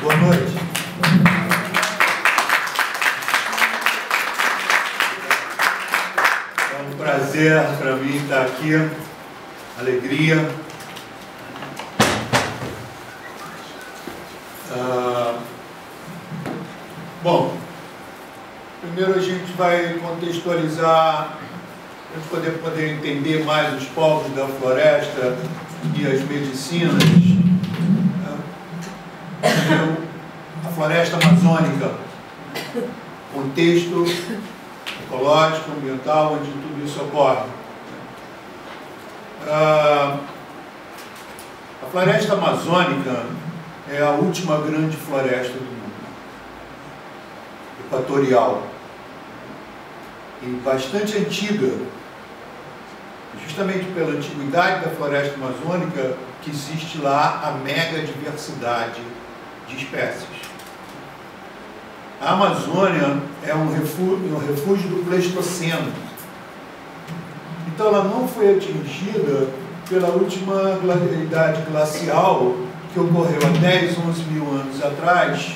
Boa noite. É um prazer para mim estar aqui, alegria. Bom, primeiro a gente vai contextualizar, para poder entender mais os povos da floresta e as medicinas. A floresta amazônica, contexto ecológico, ambiental, onde tudo isso ocorre. A floresta amazônica é a última grande floresta do mundo, equatorial, e bastante antiga, justamente pela antiguidade da floresta amazônica, que existe lá a mega diversidade de espécies. A Amazônia é um refúgio do Pleistoceno. Então ela não foi atingida pela última idade glacial que ocorreu há 10, 11 mil anos atrás,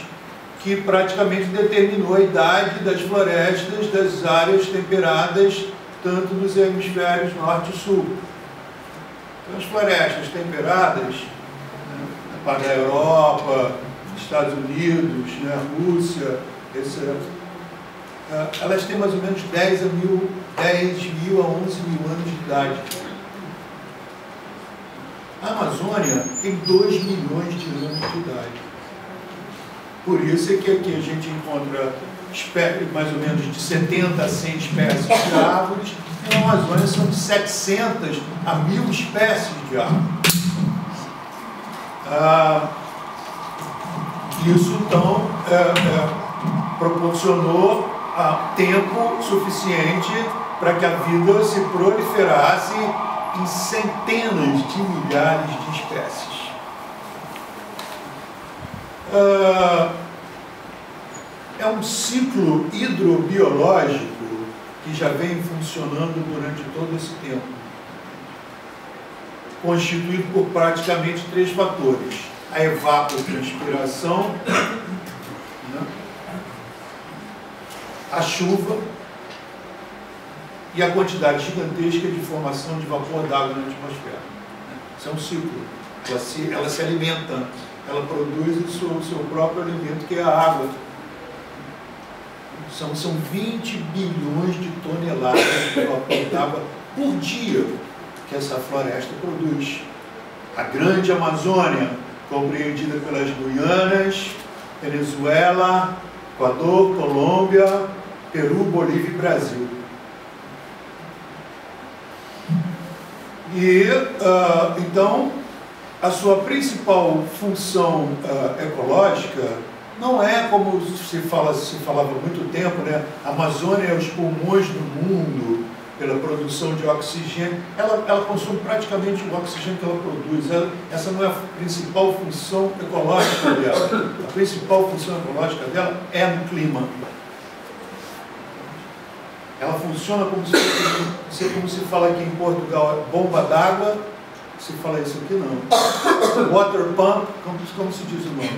que praticamente determinou a idade das florestas das áreas temperadas, tanto dos hemisférios norte e sul. Então, as florestas temperadas, na parte da Europa, Estados Unidos, Rússia, etc., elas têm mais ou menos 10 mil a 11 mil anos de idade. A Amazônia tem 2 milhões de anos de idade. Por isso é que aqui a gente encontra mais ou menos de 70 a 100 espécies de árvores, e na Amazônia são de 700 a 1000 espécies de árvores. Isso, então, proporcionou tempo suficiente para que a vida se proliferasse em centenas de milhares de espécies. É um ciclo hidrobiológico que já vem funcionando durante todo esse tempo, constituído por praticamente 3 fatores: a evapotranspiração, a chuva e a quantidade gigantesca de formação de vapor d'água na atmosfera. Isso é um ciclo. Ela se alimenta, ela produz o seu próprio alimento, que é a água. São 20 bilhões de toneladas de vapor d'água por dia que essa floresta produz. A grande Amazônia, compreendida pelas Guianas, Venezuela, Equador, Colômbia, Peru, Bolívia e Brasil. E, então, a sua principal função ecológica não é como se falava há muito tempo, né? A Amazônia é os pulmões do mundo pela produção de oxigênio. Ela consome praticamente o oxigênio que ela produz. Essa não é a principal função ecológica dela. A principal função ecológica dela é no clima. Ela funciona como se fala aqui em Portugal, bomba d'água. Se fala isso aqui, não. Water pump, como se diz o nome?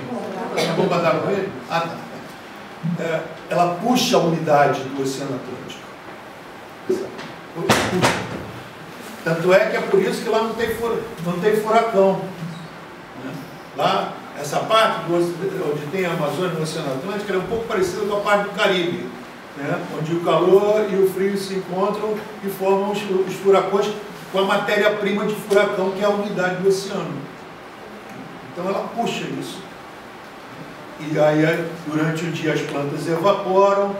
É bomba d'água mesmo? Ah, tá. Ela puxa a umidade do Oceano Atlântico. Tanto é que é por isso que lá não tem furacão. Lá, essa parte onde tem a Amazônia no Oceano Atlântico, é um pouco parecida com a parte do Caribe, onde o calor e o frio se encontram e formam os furacões, com a matéria-prima de furacão, que é a umidade do oceano. Então ela puxa isso. E aí, durante o dia, as plantas evaporam,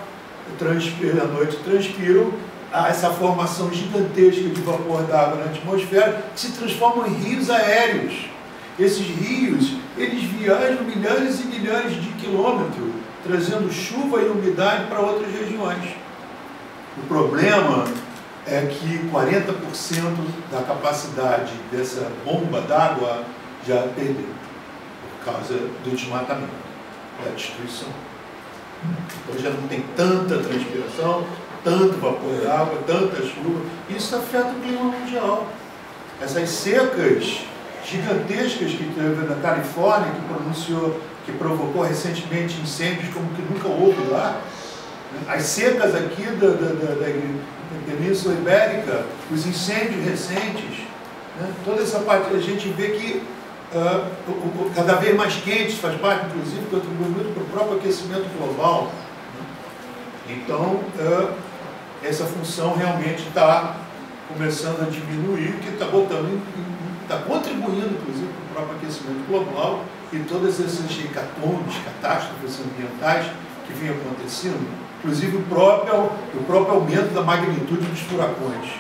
à noite transpiram, há essa formação gigantesca de vapor d'água na atmosfera, que se transformam em rios aéreos. Esses rios, eles viajam milhares e milhares de quilômetros, trazendo chuva e umidade para outras regiões. O problema é que 40% da capacidade dessa bomba d'água já perdeu, por causa do desmatamento, da destruição. Então já não tem tanta transpiração, tanto vapor d'água, tanta chuva. Isso afeta o clima mundial. Essas secas gigantescas que teve na Califórnia, que provocou recentemente incêndios como que nunca houve lá, as secas aqui da Península Ibérica, os incêndios recentes, né? Toda essa parte, a gente vê que cada vez mais quentes, faz parte, inclusive, contribui muito para o próprio aquecimento global. Então, essa função realmente está começando a diminuir, que está contribuindo, inclusive, para o próprio aquecimento global e todas essas hecatombes, catástrofes ambientais que vêm acontecendo, inclusive o próprio aumento da magnitude dos furacões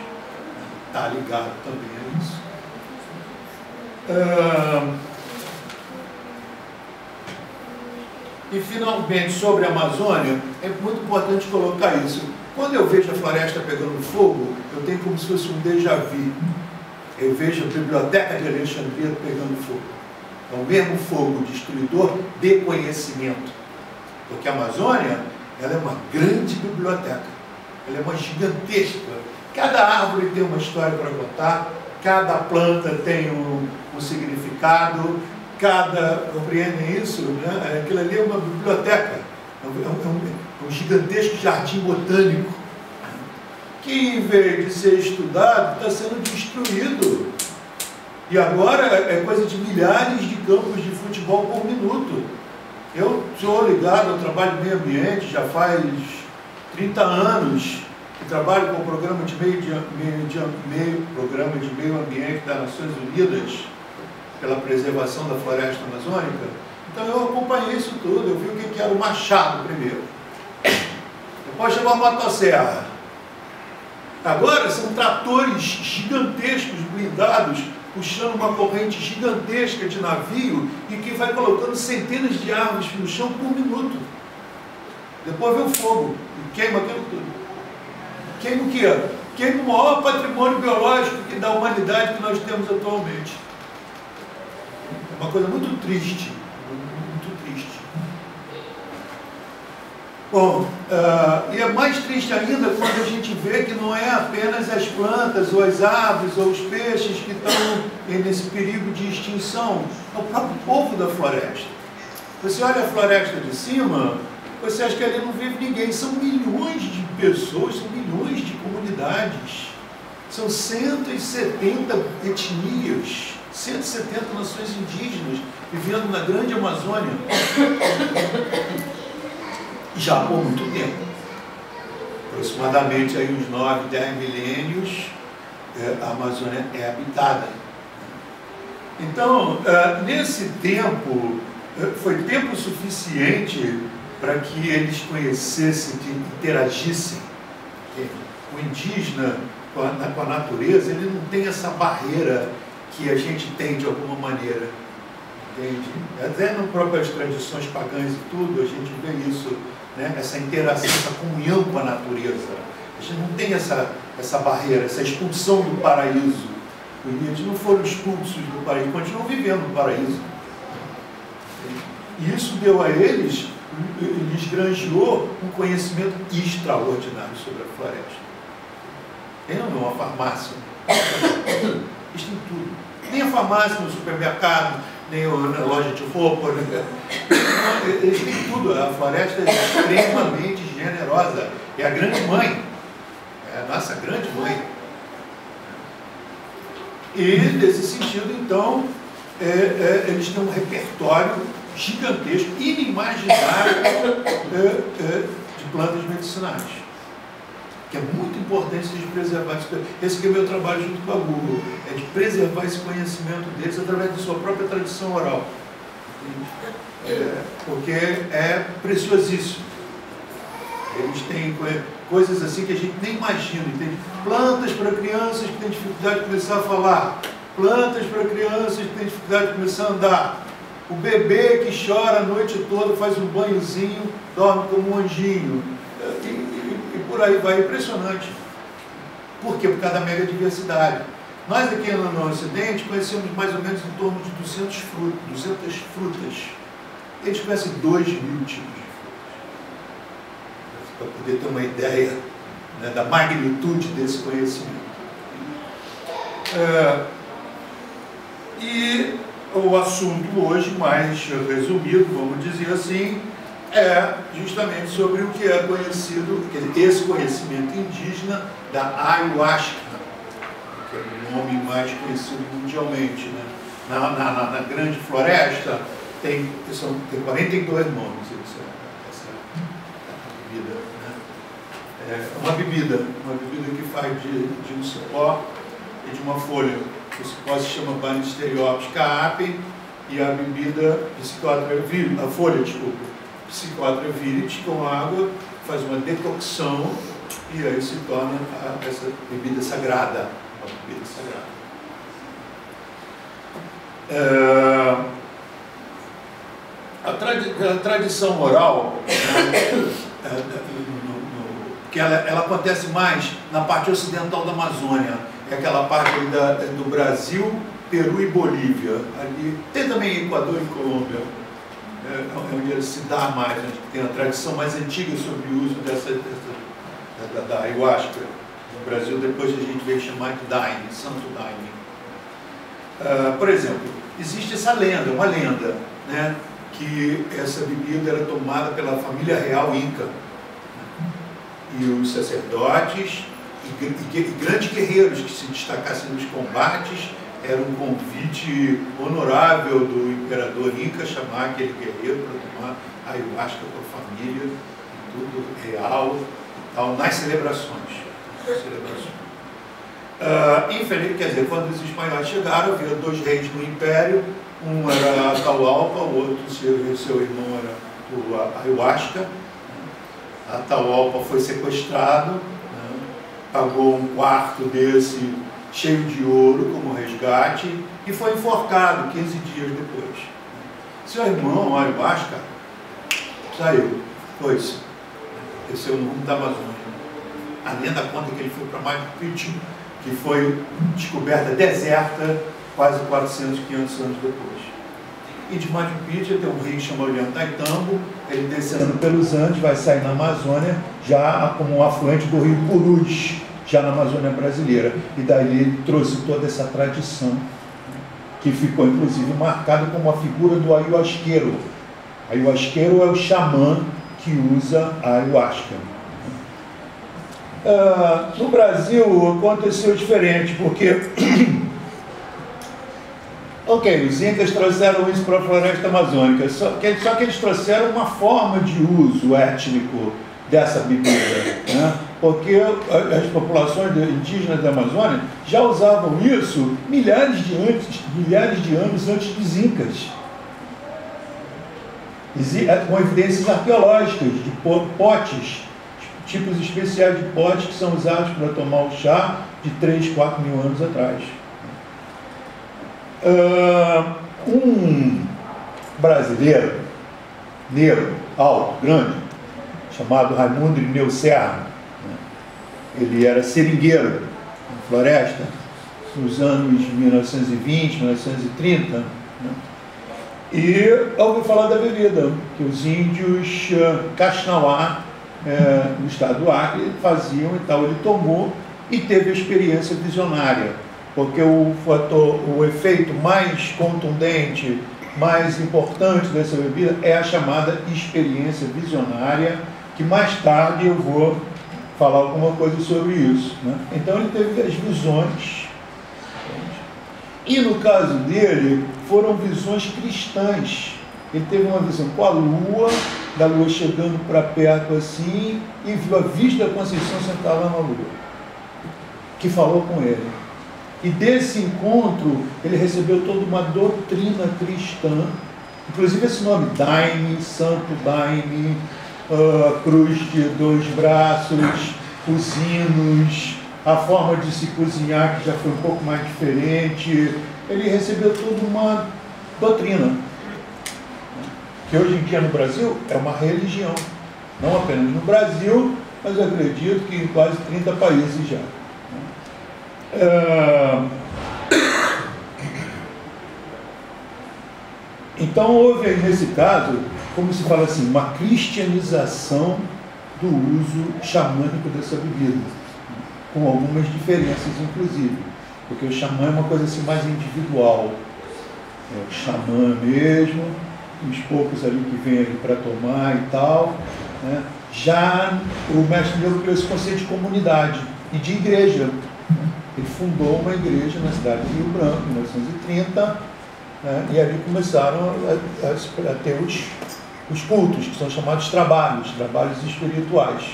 está ligado também a isso. E finalmente, sobre a Amazônia, é muito importante colocar isso. Quando eu vejo a floresta pegando fogo, eu tenho como se fosse um déjà vu. Eu vejo a Biblioteca de Alexandria pegando fogo. É o mesmo fogo destruidor de conhecimento. Porque a Amazônia, ela é uma grande biblioteca. Ela é uma gigantesca. Cada árvore tem uma história para contar, cada planta tem um significado, compreendem isso? Né? Aquilo ali é uma biblioteca, é um gigantesco jardim botânico, que em vez de ser estudado, está sendo destruído. E agora é coisa de milhares de campos de futebol por minuto. Eu sou ligado ao trabalho de meio ambiente, já faz 30 anos, que trabalho com o programa de meio ambiente das Nações Unidas, pela preservação da floresta amazônica. Então eu acompanhei isso tudo, eu vi o que era o machado primeiro. Depois chegou a motosserra. Agora são tratores gigantescos, blindados, puxando uma corrente gigantesca de navio e que vai colocando centenas de árvores no chão por minuto. Depois vem o fogo e queima aquilo tudo. Queima o quê? Queima o maior patrimônio biológico da humanidade que nós temos atualmente. É uma coisa muito triste, muito triste. Bom, e é mais triste ainda quando a gente vê que não é apenas as plantas, ou as aves, ou os peixes que estão nesse perigo de extinção, é o próprio povo da floresta. Você olha a floresta de cima, você acha que ali não vive ninguém. São milhões de pessoas, são milhões de comunidades, são 170 etnias, 170 nações indígenas vivendo na grande Amazônia, já por muito tempo, aproximadamente aí uns 9, 10 milênios, a Amazônia é habitada. Então, nesse tempo, foi tempo suficiente para que eles conhecessem, que interagissem. O indígena com a natureza, ele não tem essa barreira que a gente tem de alguma maneira, entende? Até nas próprias tradições pagãs e tudo, a gente vê isso, né? Essa interação, essa comunhão com a natureza. A gente não tem essa barreira, essa expulsão do paraíso. Os índios não foram expulsos do paraíso, continuam vivendo no paraíso. E isso deu a eles, lhes granjeou um conhecimento extraordinário sobre a floresta. Tem ou não uma farmácia? Eles têm tudo. Nem a farmácia no supermercado, nem na loja de roupa. Né? Eles têm tudo. A floresta é extremamente generosa. É a grande mãe. É a nossa grande mãe. E, nesse sentido, então, eles têm um repertório gigantesco, inimaginável de plantas medicinais. Que é muito importante de preservar. Esse que é o meu trabalho junto com a Google, é de preservar esse conhecimento deles através da sua própria tradição oral. Porque é preciosíssimo. Eles têm coisas assim que a gente nem imagina. Entende? Plantas para crianças que têm dificuldade de começar a falar. Plantas para crianças que têm dificuldade de começar a andar. O bebê que chora a noite toda, faz um banhozinho, dorme como um anjinho. E por aí vai, impressionante. Por quê? Por causa da mega diversidade. Nós aqui no Ocidente conhecemos mais ou menos em torno de 200 frutas. Eles conhecem 2.000 tipos de frutas. Para poder ter uma ideia, né, da magnitude desse conhecimento. E o assunto hoje, mais resumido, vamos dizer assim, é justamente sobre o que é conhecido, esse conhecimento indígena da ayahuasca, que é o nome mais conhecido mundialmente, né? Na Grande Floresta tem 42 nomes essa bebida, né? É uma bebida que faz de um cipó e de uma folha. O cipó se chama Banisteriopsis caapi e a bebida a folha, Psychotria viridis com água, faz uma decocção e aí se torna essa bebida sagrada, uma bebida sagrada. A tradição oral, que ela acontece mais na parte ocidental da Amazônia, é aquela parte ali do Brasil, Peru e Bolívia. Ali, tem também Equador e Colômbia, onde se dá mais, onde tem a tradição mais antiga sobre o uso da ayahuasca. No Brasil, depois a gente veio chamar de Daime, Santo Daime. Por exemplo, existe essa lenda, uma lenda, né, que essa bebida era tomada pela família real Inca. E os sacerdotes e grandes guerreiros que se destacassem nos combates, era um convite honorável do imperador Inca chamar aquele guerreiro para tomar ayahuasca com a família, tudo real, tal, nas celebrações. Infelizmente, quer dizer, quando os espanhóis chegaram, havia 2 reis no império, um era Atahualpa, o outro, seu irmão, era o Ayahuasca. Atahualpa foi sequestrado, né, pagou um quarto desse cheio de ouro como resgate e foi enforcado 15 dias depois. Seu irmão, Ayahuasca, saiu, foi-se, desceu no rumo da Amazônia. A lenda conta que ele foi para Machu Picchu, que foi descoberta deserta quase 400, 500 anos depois. E de Machu Picchu tem um rio chamado Ollantaytambo, ele descendo pelos Andes, vai sair na Amazônia, já como um afluente do rio Purus, já na Amazônia brasileira. E daí ele trouxe toda essa tradição, que ficou inclusive marcada como a figura do ayahuasqueiro. Ayahuasqueiro é o xamã que usa a ayahuasca. No Brasil aconteceu diferente, porque os Incas trouxeram isso para a floresta amazônica, só que eles trouxeram uma forma de uso étnico dessa bebida, né? Porque as populações indígenas da Amazônia já usavam isso milhares de anos antes dos Incas, com evidências arqueológicas de potes, tipos especiais de potes que são usados para tomar o chá de 3, 4 mil anos atrás. Um brasileiro, negro, alto, grande, chamado Raimundo Irineu Serra, ele era seringueiro na floresta, nos anos 1920, 1930, e ouviu falar da bebida, que os índios Caxinauá, no estado do Acre, faziam e tal. Ele tomou e teve a experiência visionária, porque o efeito mais contundente, mais importante dessa bebida é a chamada experiência visionária, que mais tarde eu vou falar alguma coisa sobre isso, né? Então ele teve as visões, e no caso dele foram visões cristãs. Ele teve uma visão com a lua, da lua chegando para perto assim, e viu a Virgem da Conceição sentada lá na lua, que falou com ele. E desse encontro ele recebeu toda uma doutrina cristã, inclusive esse nome Daime, Santo Daime, cruz de 2 braços, os hinos, a forma de se cozinhar que já foi um pouco mais diferente. Ele recebeu toda uma doutrina, que hoje em dia no Brasil é uma religião, não apenas no Brasil, mas eu acredito que em quase 30 países já. Então houve aí nesse caso, como se fala assim, uma cristianização do uso xamânico dessa bebida, com algumas diferenças inclusive, porque o xamã é uma coisa assim mais individual. o xamã mesmo, os poucos ali que vêm ali para tomar e tal, né? Já o mestre Negro criou esse conceito de comunidade e de igreja, né? Ele fundou uma igreja na cidade de Rio Branco, em 1930, né? E ali começaram a ter os cultos, que são chamados trabalhos espirituais,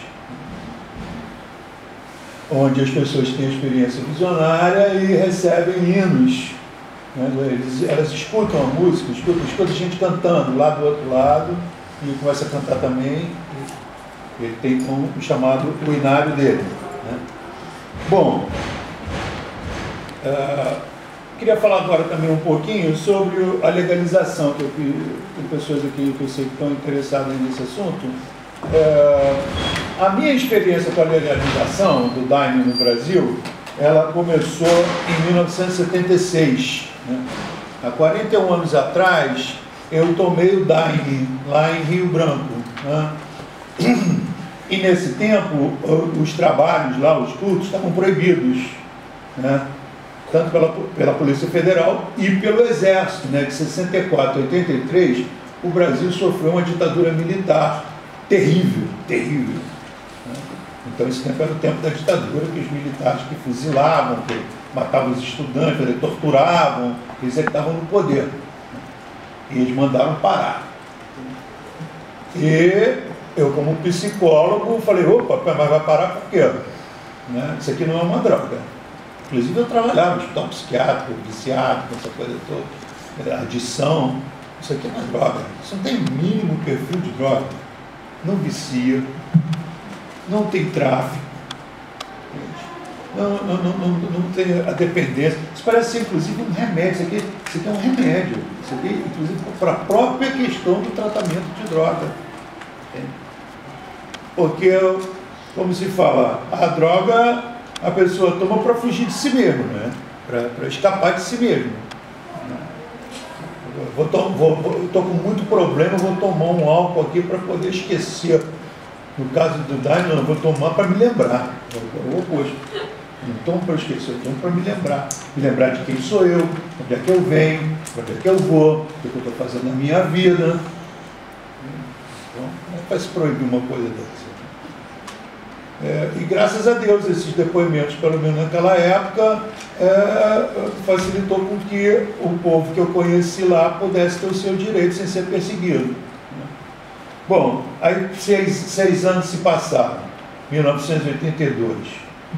onde as pessoas têm experiência visionária e recebem hinos, né? Elas escutam a música, escutam a gente cantando lá do outro lado, e começa a cantar também. Ele tem o chamado o inário dele, né? Bom, queria falar agora também um pouquinho sobre a legalização, que tem pessoas aqui que eu sei que estão interessadas nesse assunto. A minha experiência com a legalização do Daime no Brasil, ela começou em 1976, né? Há 41 anos atrás, eu tomei o Daime lá em Rio Branco, né? E nesse tempo, os trabalhos lá, os cultos, estavam proibidos, né? Tanto pela Polícia Federal e pelo Exército, né? De 64 a 83, o Brasil sofreu uma ditadura militar terrível, terrível, né? Então esse tempo era o tempo da ditadura, que os militares que fuzilavam, que matavam os estudantes, que torturavam, eles estavam no poder, né? E eles mandaram parar. E eu, como psicólogo, falei, opa, mas vai parar por quê? Né? Isso aqui não é uma droga. Inclusive eu trabalhava no hospital psiquiátrico, viciado, essa coisa toda, adição. Isso aqui é uma droga. Isso não tem mínimo perfil de droga. Não vicia, não tem tráfico, não tem a dependência. Isso parece ser, inclusive, um remédio. Isso aqui é um remédio. Isso aqui, inclusive, para a própria questão do tratamento de droga. Porque, como se fala, a droga a pessoa toma para fugir de si mesmo, né? Para escapar de si mesmo. Estou com muito problema, vou tomar um álcool aqui para poder esquecer. No caso do Daime, eu vou tomar para me lembrar. É o oposto. Não tomo para esquecer, eu tomo para me lembrar de quem sou eu, onde é que eu venho, onde é que eu vou, o que eu estou fazendo na minha vida. Então, não é para se proibir uma coisa dessa. E graças a Deus, esses depoimentos, pelo menos naquela época, facilitou com que o povo que eu conheci lá pudesse ter o seu direito sem ser perseguido. Bom, aí 6 anos se passaram, 1982,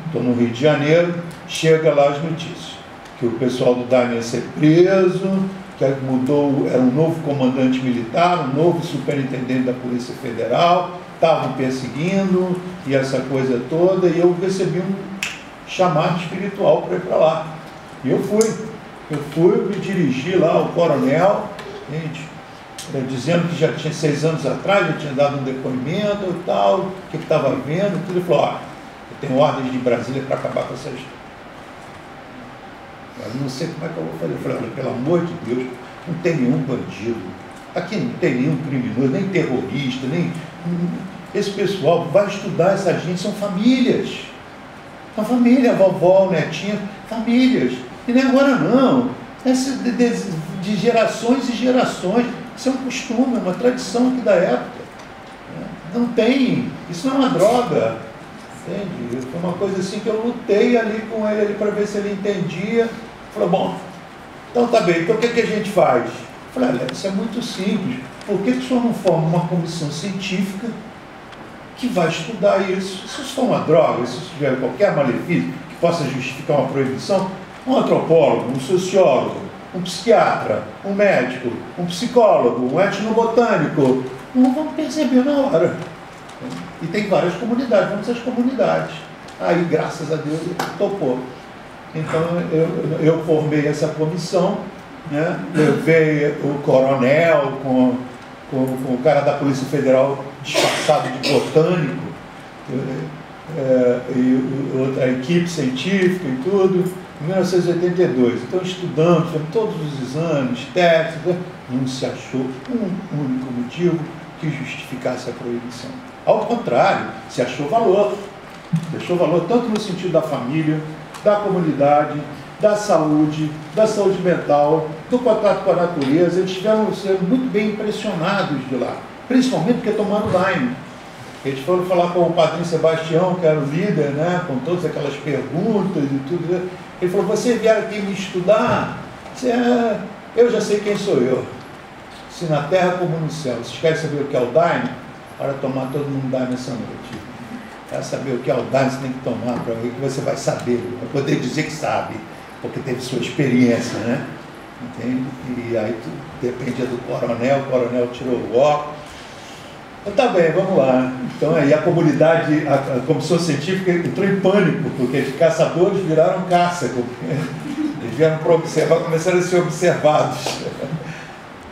estou no Rio de Janeiro, chega lá as notícias, que o pessoal do Daime ia ser preso, que mudou, era um novo comandante militar, um novo superintendente da Polícia Federal, estavam perseguindo, e essa coisa toda, e eu recebi um chamado espiritual para ir para lá. E eu fui, me dirigi lá ao coronel, gente, dizendo que já tinha 6 anos atrás, já tinha dado um depoimento e tal, o que estava vendo, tudo. Ele falou, eu tenho ordens de Brasília para acabar com essa história. Eu não sei como é que eu vou fazer. Eu falei, olha, pelo amor de Deus, não tem nenhum bandido, aqui não tem nenhum criminoso, nem terrorista, nem... Esse pessoal vai estudar essa gente, são famílias. Uma família, a vovó, netinha, famílias. E não é agora não. Essa de gerações e gerações. Isso é um costume, uma tradição aqui da época. Não tem, isso não é uma droga. Entende? Foi uma coisa assim que eu lutei ali com ele para ver se ele entendia. Falou, bom, então tá bem, então o que a gente faz? Eu falei, olha, isso é muito simples. Por que o senhor não forma uma comissão científica que vai estudar isso? Se isso for uma droga, se isso tiver qualquer malefício que possa justificar uma proibição, um antropólogo, um sociólogo, um psiquiatra, um médico, um psicólogo, um etnobotânico, não vão perceber na hora. E tem várias comunidades, vamos às comunidades. Aí, graças a Deus, ele topou. Então, eu formei essa comissão, né? Levei o coronel com o cara da Polícia Federal disfarçado de botânico, e a equipe científica e tudo, em 1982. Então, estudando, fizemos todos os exames, testes, não se achou um único motivo que justificasse a proibição. Ao contrário, se achou valor. Se achou valor tanto no sentido da família, da comunidade, da saúde mental, do contato com a natureza. Eles estiveram sendo muito bem impressionados de lá, principalmente porque tomaram Daime. Eles foram falar com o padrinho Sebastião, que era o líder, né, com todas aquelas perguntas e tudo. Ele falou: vocês vieram aqui me estudar? Eu já sei quem sou eu. Se na terra como no céu. Vocês querem saber o que é o Daime? Para tomar todo mundo Daime essa noite. Para saber o que é o Daime, você tem que tomar, para ver que você vai saber, para poder dizer que sabe, porque teve sua experiência, né? Entende? E aí tudo dependia do coronel, o coronel tirou o óculos. Então, tá bem, vamos lá. Então aí a comunidade, a comissão científica entrou em pânico, porque os caçadores viraram caça. Eles vieram para observar, começaram a ser observados.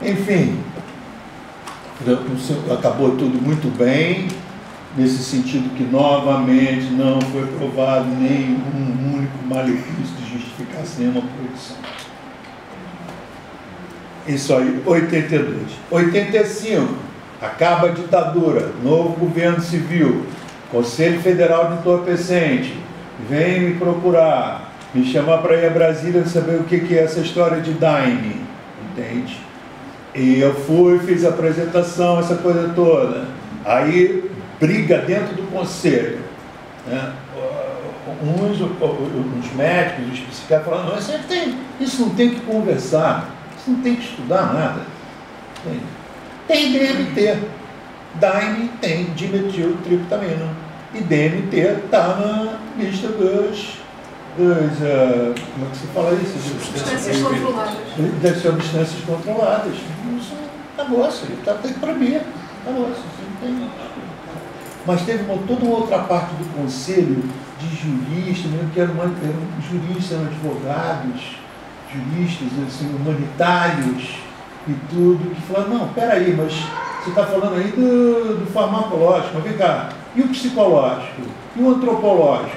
Enfim, acabou tudo muito bem, nesse sentido que novamente não foi provado nenhum único malefício de justificasse nenhuma proibição. Isso aí, 82. 85, acaba a ditadura, novo governo civil, Conselho Federal de Entorpecente, vem me procurar, me chamar para ir a Brasília saber o que é essa história de Daime, entende? E eu fui, fiz a apresentação, essa coisa toda. Aí, briga dentro do conselho, né? Uns médicos, os psiquiatras falaram: não, isso não tem que conversar, isso não tem que estudar nada. Tem DMT. Daime tem dimetiltriptamina. E DMT está na lista dos como é que se fala isso? Substâncias controladas. Das substâncias controladas. Isso acabou, isso está proibido. Acabou, isso não tem. Mas teve toda uma outra parte do conselho de juristas, mesmo que eram juristas, eram advogados, juristas, assim, humanitários e tudo, que falaram: não, peraí, mas você está falando aí do farmacológico, mas vem cá, e o psicológico, e o antropológico,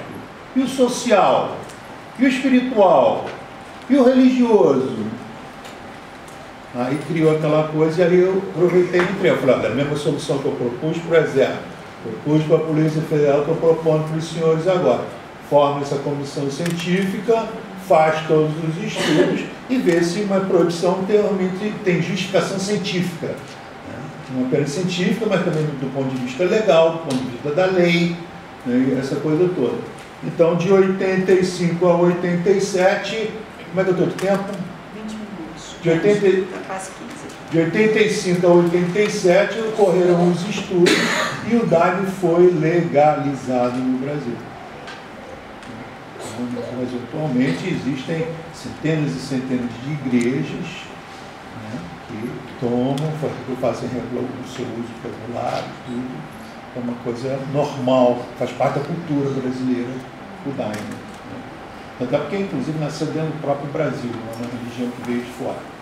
e o social, e o espiritual, e o religioso? Aí criou aquela coisa, e aí eu aproveitei e entrei. Eu falei: a mesma solução que eu propus para o Exército, propus para a Polícia Federal, estou propondo para os senhores agora. Forma essa comissão científica, faz todos os estudos e vê se uma proibição realmente tem justificação científica. Né? Não apenas científica, mas também do ponto de vista legal, do ponto de vista da lei, né? Essa coisa toda. Então, de 85 a 87, como é que eu estou de tempo? 20 minutos. De 85 a 87 ocorreram os estudos e o Daime foi legalizado no Brasil. Mas atualmente existem centenas e centenas de igrejas, né, que tomam, fazem o seu uso regular, tudo. É uma coisa normal, faz parte da cultura brasileira, o Daime. Né. Até porque, inclusive, nasceu dentro do próprio Brasil, não é uma religião que veio de fora.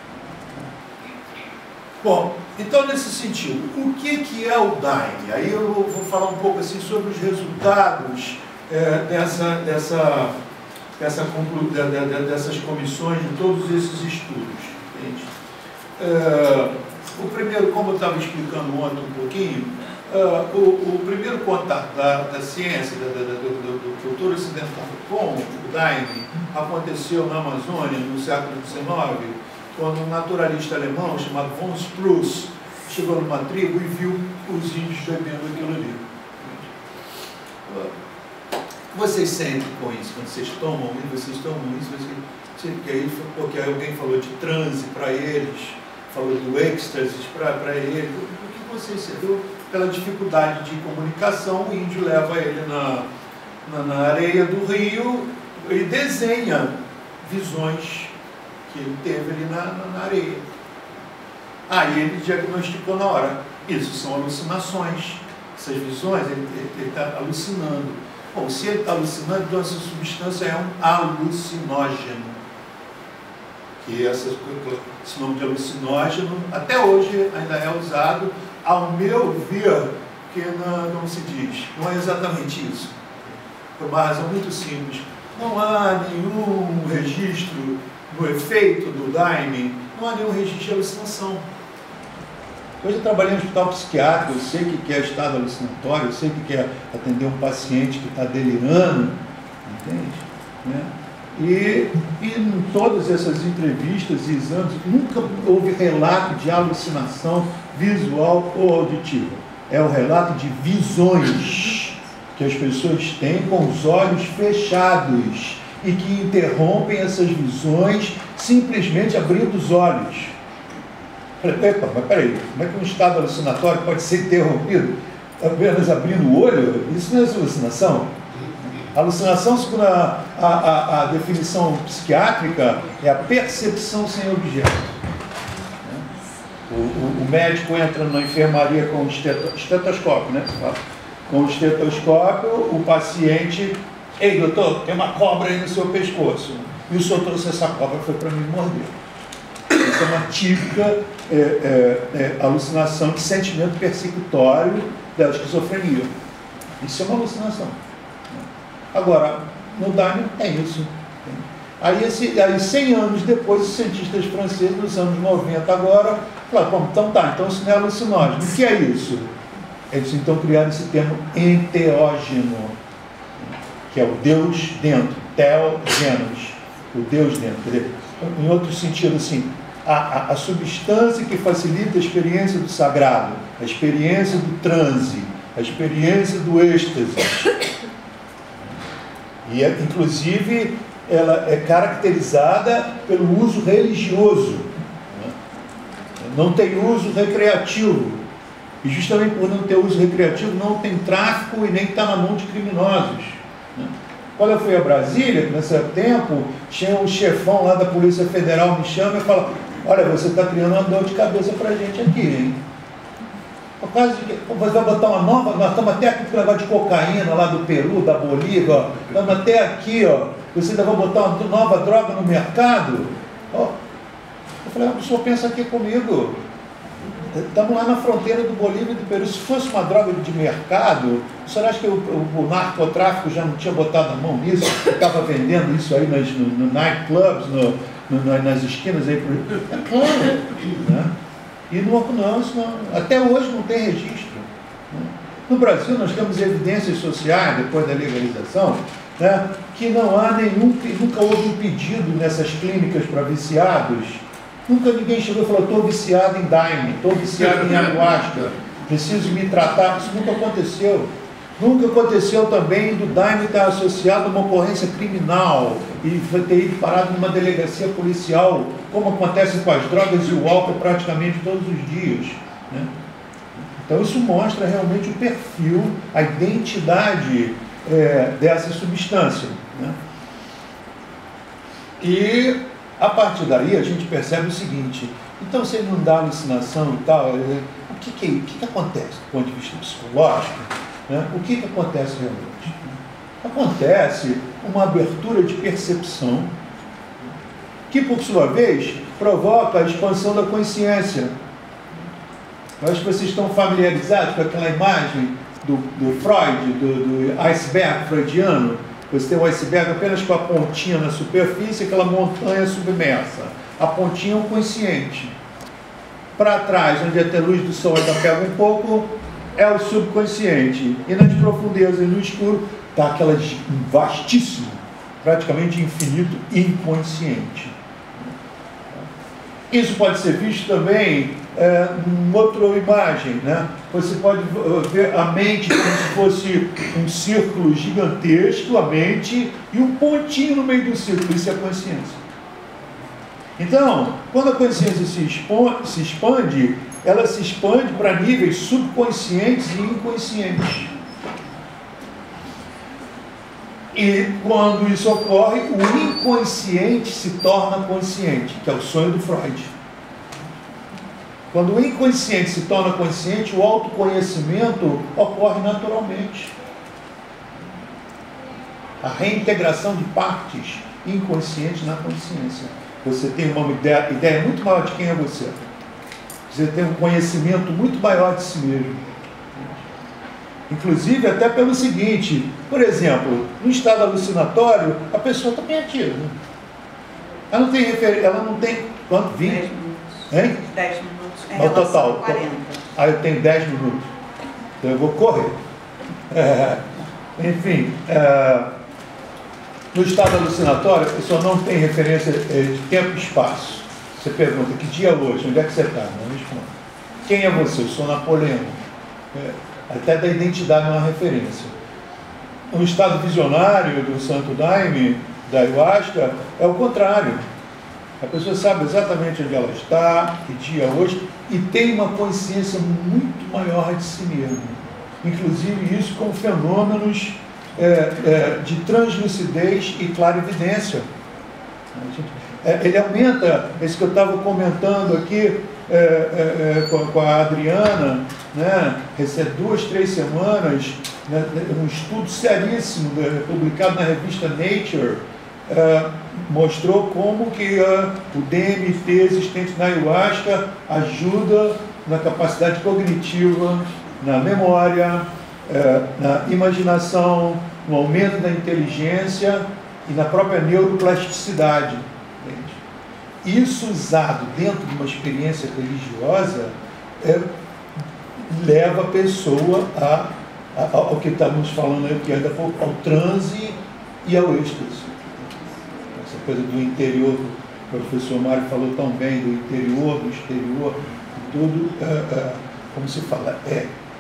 Bom, então nesse sentido, o que é o Daime? Aí eu vou falar um pouco assim sobre os resultados dessas comissões, de todos esses estudos. Entende? O primeiro, como eu estava explicando ontem um pouquinho, o primeiro contato da ciência, do cultura ocidental com o Daime aconteceu na Amazônia no século XIX, quando um naturalista alemão chamado von Spruce chegou numa tribo e viu os índios bebendo aquilo ali. Vocês sentem com isso, quando vocês tomam isso, porque alguém falou de transe para eles, falou do êxtase para eles, o que vocês sentem? Pela dificuldade de comunicação, o índio leva ele na areia do rio e desenha visões que ele teve ali na areia. Aí ele diagnosticou na hora. Isso são alucinações. Essas visões, ele está alucinando. Bom, se ele está alucinando, então essa substância é um alucinógeno. Que esse nome de alucinógeno, até hoje, ainda é usado, ao meu ver, que não se diz. Não é exatamente isso. Por uma razão muito simples. Não há nenhum registro no efeito do Daime, não há nenhum registro de alucinação. Hoje eu trabalhei em hospital psiquiátrico, eu sei o que é estado alucinatório, eu sei o que é atender um paciente que está delirando, entende? Né? E em todas essas entrevistas e exames, nunca houve relato de alucinação visual ou auditiva. É o relato de visões que as pessoas têm com os olhos fechados e que interrompem essas visões simplesmente abrindo os olhos. Epa, mas peraí, como é que um estado alucinatório pode ser interrompido apenas abrindo o olho? Isso não é alucinação. A alucinação, segundo a definição psiquiátrica, é a percepção sem objeto. O médico entra na enfermaria com o estetoscópio, né? Com o estetoscópio, o paciente... Ei, doutor, tem uma cobra aí no seu pescoço. E o senhor trouxe essa cobra, foi para me morder. Isso é uma típica alucinação de sentimento persecutório da esquizofrenia. Isso é uma alucinação. Agora, no Daime tem isso. Aí 100 anos depois, os cientistas franceses, nos anos 90 agora, falaram, bom, então isso não é alucinógeno. O que é isso? Eles então criaram esse termo enteógeno, que é o Deus dentro, teogenos, o Deus dentro. Quer dizer, em outro sentido, assim, a substância que facilita a experiência do sagrado, a experiência do transe, a experiência do êxtase. E, inclusive, ela é caracterizada pelo uso religioso, né? Não tem uso recreativo. E justamente por não ter uso recreativo, não tem tráfico e nem está na mão de criminosos. Né? Quando eu fui a Brasília, nesse tempo, tinha um chefão lá da Polícia Federal me chama e fala, olha, você está criando uma dor de cabeça para a gente aqui, hein? Por causa de que você vai botar uma nova, nós estamos até aqui com o negócio de cocaína lá do Peru, da Bolívia, ó, estamos até aqui, ó, você ainda vai botar uma nova droga no mercado? Ó, eu falei, o senhor pensa aqui comigo, estamos lá na fronteira do Bolívia e do Peru, se fosse uma droga de mercado, o senhor acha que o narcotráfico já não tinha botado a mão nisso, estava vendendo isso aí no nightclubs, nas esquinas aí? É claro, né? E não, até hoje não tem registro. No Brasil nós temos evidências sociais, depois da legalização, né, que não há nunca houve um pedido nessas clínicas para viciados. Nunca ninguém chegou e falou, estou viciado em Daime, estou viciado em ayahuasca, preciso me tratar. Isso nunca aconteceu. Nunca aconteceu também do Daime estar associado a uma ocorrência criminal e ter ido parado numa delegacia policial, como acontece com as drogas e o álcool praticamente todos os dias, né? Então isso mostra realmente o perfil, a identidade dessa substância, né? E a partir daí a gente percebe o seguinte, então se ele não dá alucinação e tal, o que acontece do ponto de vista psicológico? Né? O que acontece realmente? Acontece uma abertura de percepção que, por sua vez, provoca a expansão da consciência. Eu acho que vocês estão familiarizados com aquela imagem do Freud, do iceberg freudiano. Você tem um iceberg apenas com a pontinha na superfície, aquela montanha submersa. A pontinha é o consciente. Para trás, onde a luz do sol ainda pega um pouco, é o subconsciente. E nas profundezas e no escuro está aquela vastíssimo, praticamente infinito, inconsciente. Isso pode ser visto também em outra imagem, né? Você pode ver a mente como se fosse um círculo gigantesco, a mente, e um pontinho no meio do círculo, isso é a consciência. Então, quando a consciência se expande, ela se expande para níveis subconscientes e inconscientes. E quando isso ocorre, o inconsciente se torna consciente, que é o sonho do Freud. Quando o inconsciente se torna consciente, o autoconhecimento ocorre naturalmente. A reintegração de partes inconscientes na consciência. Você tem uma ideia muito maior de quem é você. Você tem um conhecimento muito maior de si mesmo. Inclusive até pelo seguinte, por exemplo, no estado alucinatório, a pessoa está bem ativa. Né? Ela não tem referência, ela não tem, quanto? 20? 10 minutos. Hein? 10 minutos em No relação total. a 40. Ah, eu tenho 10 minutos. Então eu vou correr. Enfim, No estado alucinatório, a pessoa não tem referência de tempo e espaço. Você pergunta, que dia é hoje? Onde é que você está? Não responde. Quem é você? Eu sou Napoleão. Até da identidade não há referência. No estado visionário do Santo Daime, da Ayahuasca, é o contrário. A pessoa sabe exatamente onde ela está, que dia é hoje, e tem uma consciência muito maior de si mesmo. Inclusive isso com fenômenos de translucidez e clarividência. Ele aumenta, esse que eu estava comentando aqui com a Adriana, né, 2, 3 semanas, né, um estudo seríssimo publicado na revista Nature, mostrou como que o DMT existente na Ayahuasca ajuda na capacidade cognitiva, na memória, na imaginação, no aumento da inteligência e na própria neuroplasticidade. Isso usado dentro de uma experiência religiosa leva a pessoa ao que estamos falando aqui, ainda pouco, ao transe e ao êxtase. Essa coisa do interior, o professor Mário falou tão bem, do interior, do exterior, tudo, como se fala,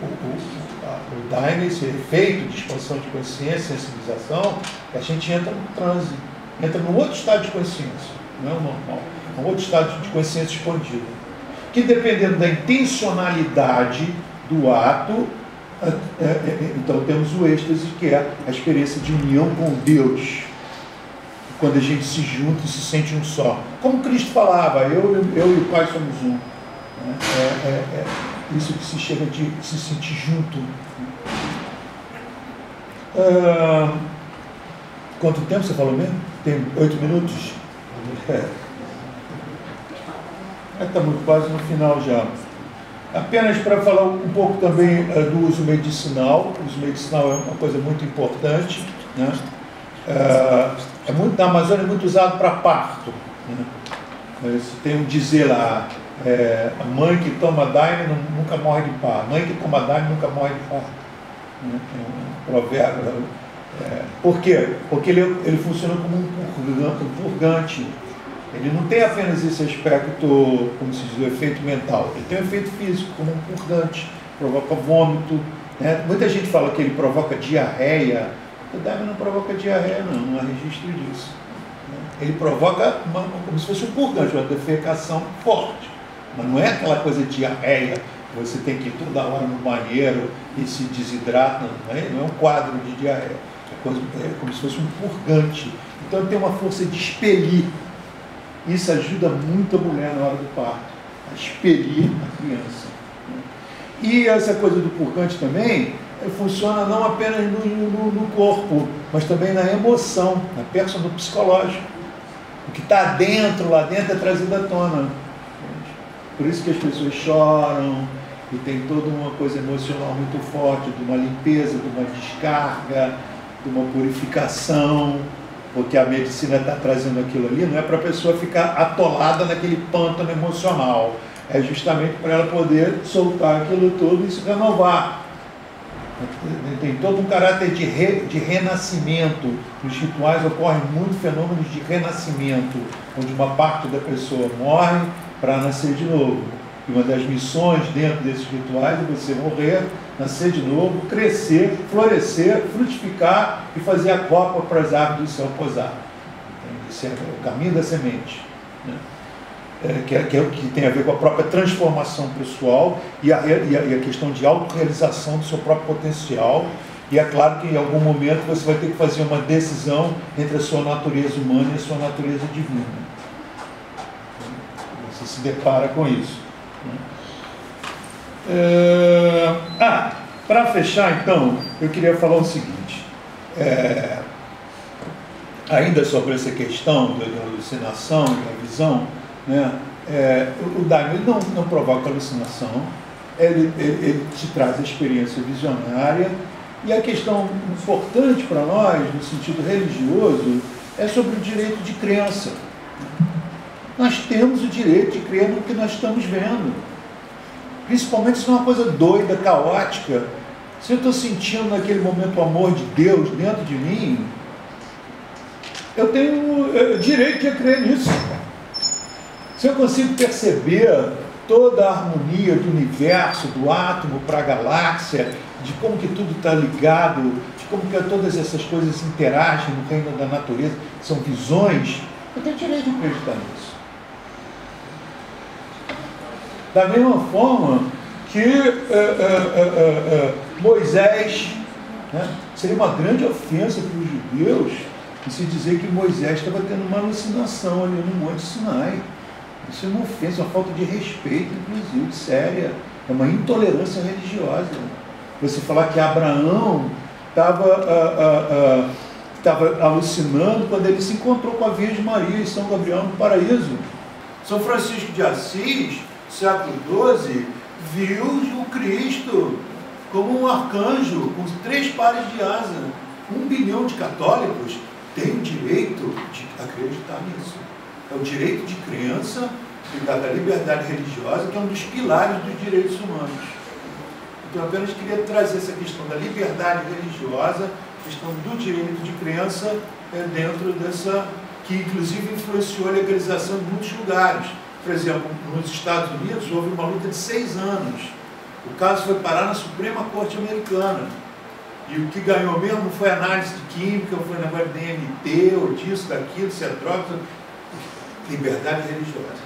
o Daime, esse efeito de expansão de consciência, sensibilização, a gente entra no transe, entra num outro estado de consciência, não é o normal, é um outro estado de consciência expandida, que dependendo da intencionalidade do ato, então temos o êxtase, que é a experiência de união com Deus, quando a gente se junta e se sente um só. Como Cristo falava, eu e o Pai somos um. Isso que se chega de se sentir junto. Quanto tempo você falou mesmo? Tem 8 minutos? Estamos quase no final já. Apenas para falar um pouco também do uso medicinal. O uso medicinal é uma coisa muito importante, né? Na Amazônia é muito usado para parto, né? Tem um dizer lá, a mãe que toma Daime nunca morre de parto, a mãe que toma Daime nunca morre de parto, né? Tem um provérbio. Por quê? Porque ele funciona como um purgante. Ele não tem apenas esse aspecto, como se diz, o efeito mental, ele tem um efeito físico, como um purgante, provoca vômito, né? Muita gente fala que ele provoca diarreia. O Daime não provoca diarreia, não há registro disso. Ele provoca como se fosse um purgante, uma defecação forte, mas não é aquela coisa de diarreia, que você tem que ir toda hora no banheiro e se desidrata, não é um quadro de diarreia, é como se fosse um purgante. Então ele tem uma força de expelir. Isso ajuda muito a mulher na hora do parto, a expelir a criança. E essa coisa do purgante também funciona não apenas no corpo, mas também na emoção, na persona, no psicológico. O que está lá dentro é trazido à tona. Por isso que as pessoas choram, e tem toda uma coisa emocional muito forte, de uma limpeza, de uma descarga, de uma purificação, porque a medicina está trazendo aquilo ali, não é para a pessoa ficar atolada naquele pântano emocional, é justamente para ela poder soltar aquilo tudo e se renovar. Tem todo um caráter de renascimento. Nos rituais ocorrem muitos fenômenos de renascimento, onde uma parte da pessoa morre para nascer de novo. E uma das missões dentro desses rituais é você morrer, nascer de novo, crescer, florescer, frutificar e fazer a copa para as árvores do céu posar. Esse é o caminho da semente, né? Que é o que tem a ver com a própria transformação pessoal e a questão de autorrealização do seu próprio potencial. E é claro que em algum momento você vai ter que fazer uma decisão entre a sua natureza humana e a sua natureza divina. Você se depara com isso. Para fechar, então, eu queria falar o seguinte. Ainda sobre essa questão da alucinação e da visão, né? O Daime não provoca alucinação, ele te traz a experiência visionária, e a questão importante para nós, no sentido religioso, é sobre o direito de crença. Nós temos o direito de crer no que nós estamos vendo, principalmente se não é uma coisa doida, caótica. Se eu estou sentindo naquele momento o amor de Deus dentro de mim, eu tenho direito de crer nisso. Se eu consigo perceber toda a harmonia do universo, do átomo para a galáxia, de como que tudo está ligado, de como que todas essas coisas interagem no reino da natureza, são visões, eu tenho direito de acreditar nisso. Da mesma forma que Moisés, né, seria uma grande ofensa para os judeus em se dizer que Moisés estava tendo uma alucinação ali no Monte Sinai. Isso é uma ofensa, uma falta de respeito, inclusive, séria. É uma intolerância religiosa. Você falar que Abraão estava alucinando quando ele se encontrou com a Virgem Maria em São Gabriel no paraíso. São Francisco de Assis, século XII, viu o Cristo como um arcanjo com 3 pares de asa. 1 bilhão de católicos têm o direito de acreditar nisso. É o direito de crença ligado à liberdade religiosa, que é um dos pilares dos direitos humanos. Então, eu apenas queria trazer essa questão da liberdade religiosa, questão do direito de crença, dentro dessa, que inclusive influenciou a legalização em muitos lugares. Por exemplo, nos Estados Unidos houve uma luta de 6 anos. O caso foi parar na Suprema Corte Americana. E o que ganhou mesmo foi análise de química, foi negócio de DMT, ou disso, daquilo, se é droga, liberdade religiosa.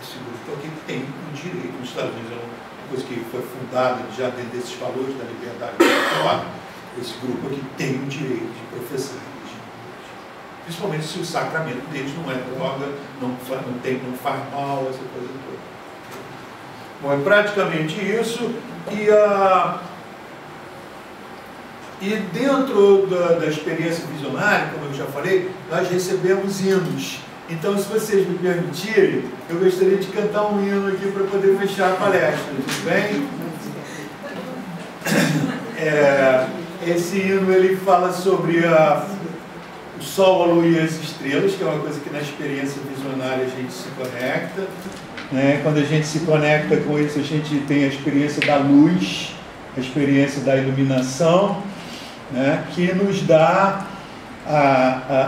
Esse grupo aqui tem o direito, nos Estados Unidos, é uma coisa que foi fundada já dentro desses valores da liberdade religiosa. Esse grupo aqui tem o direito de professar religião. Principalmente se o sacramento deles não é droga, não faz mal, essa coisa toda. Bom, é praticamente isso. E dentro da experiência visionária, como eu já falei, nós recebemos hinos. Então, se vocês me permitirem, eu gostaria de cantar um hino aqui para poder fechar a palestra, tudo bem? Esse hino ele fala sobre o Sol, a Lua e as estrelas, que é uma coisa que na experiência visionária a gente se conecta. Quando a gente se conecta com isso, a gente tem a experiência da luz, a experiência da iluminação, né, que nos dá,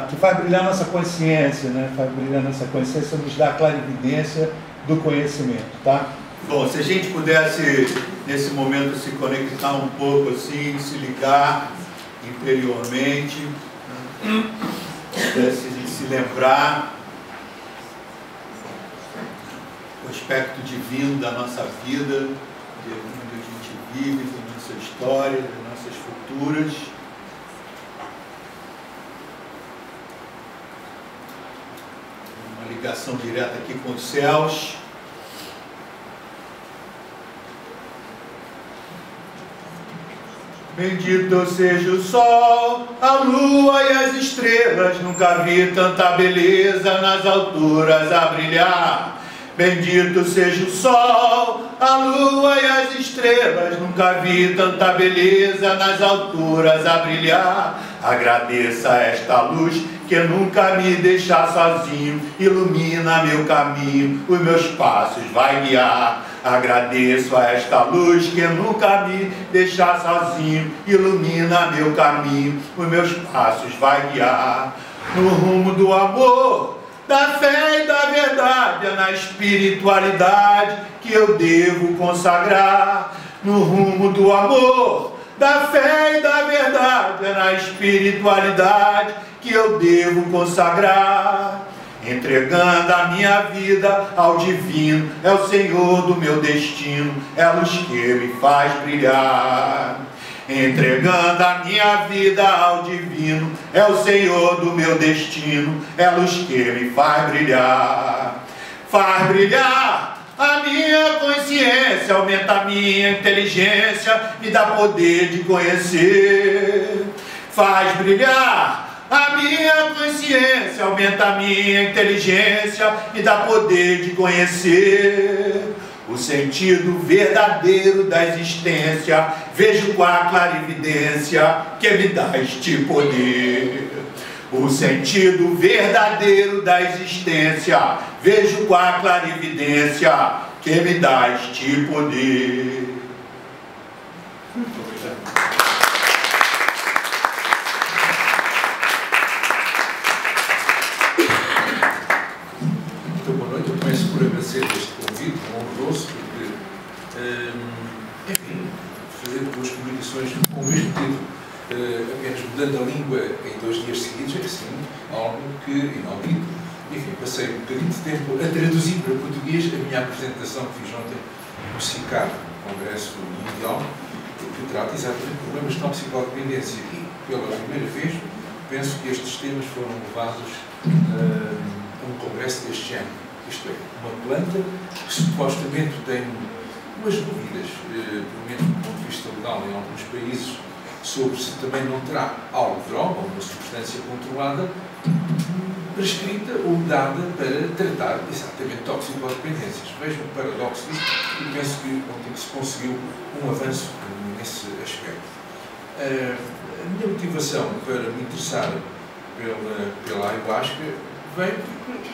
que faz brilhar nossa consciência, faz brilhar nossa consciência, nos dá a clarividência do conhecimento, tá? Bom, se a gente pudesse, nesse momento, se conectar um pouco assim, se ligar interiormente, pudesse se lembrar o aspecto divino da nossa vida, de onde a gente vive, da nossa história, das nossas futuras. Uma ligação direta aqui com os céus. Bendito seja o sol, a lua e as estrelas, nunca vi tanta beleza nas alturas a brilhar. Bendito seja o sol, a lua e as estrelas, nunca vi tanta beleza nas alturas a brilhar. Agradeça esta luz que nunca me deixa sozinho, ilumina meu caminho, os meus passos vai guiar. Agradeço a esta luz que nunca me deixa sozinho, ilumina meu caminho, os meus passos vai guiar. No rumo do amor, da fé e da verdade, é na espiritualidade que eu devo consagrar. No rumo do amor, da fé e da verdade, é na espiritualidade que eu devo consagrar. Entregando a minha vida ao divino, é o Senhor do meu destino, é a luz que me faz brilhar. Entregando a minha vida ao divino, é o Senhor do meu destino, é a luz que me faz brilhar. Faz brilhar a minha consciência, aumenta a minha inteligência, me dá poder de conhecer. Faz brilhar a minha consciência, aumenta a minha inteligência, me dá poder de conhecer o sentido verdadeiro da existência. Vejo com a clarividência que me dá este poder. O sentido verdadeiro da existência, vejo com a clarividência que me dá este poder. Muito obrigado. começo por agradecer este convite, honroso, porque, enfim, fazer duas comunicações com o mesmo título, apenas mudando a língua em 2 dias seguidos, é assim, algo que inaudito. Enfim, passei um bocadinho de tempo a traduzir para português a minha apresentação que fiz ontem no CICAR, Congresso Mundial, que trata exatamente de problemas de toxicodependência. E, pela primeira vez, penso que estes temas foram levados a um congresso deste género. Isto é, uma planta que supostamente tem umas dúvidas, pelo menos do ponto de vista legal em alguns países, sobre se também não terá algo droga ou uma substância controlada prescrita ou dada para tratar exatamente toxicodependências. Vejo um paradoxo disto e penso que ontem se conseguiu um avanço nesse aspecto. A minha motivação para me interessar pela ayahuasca vem porque,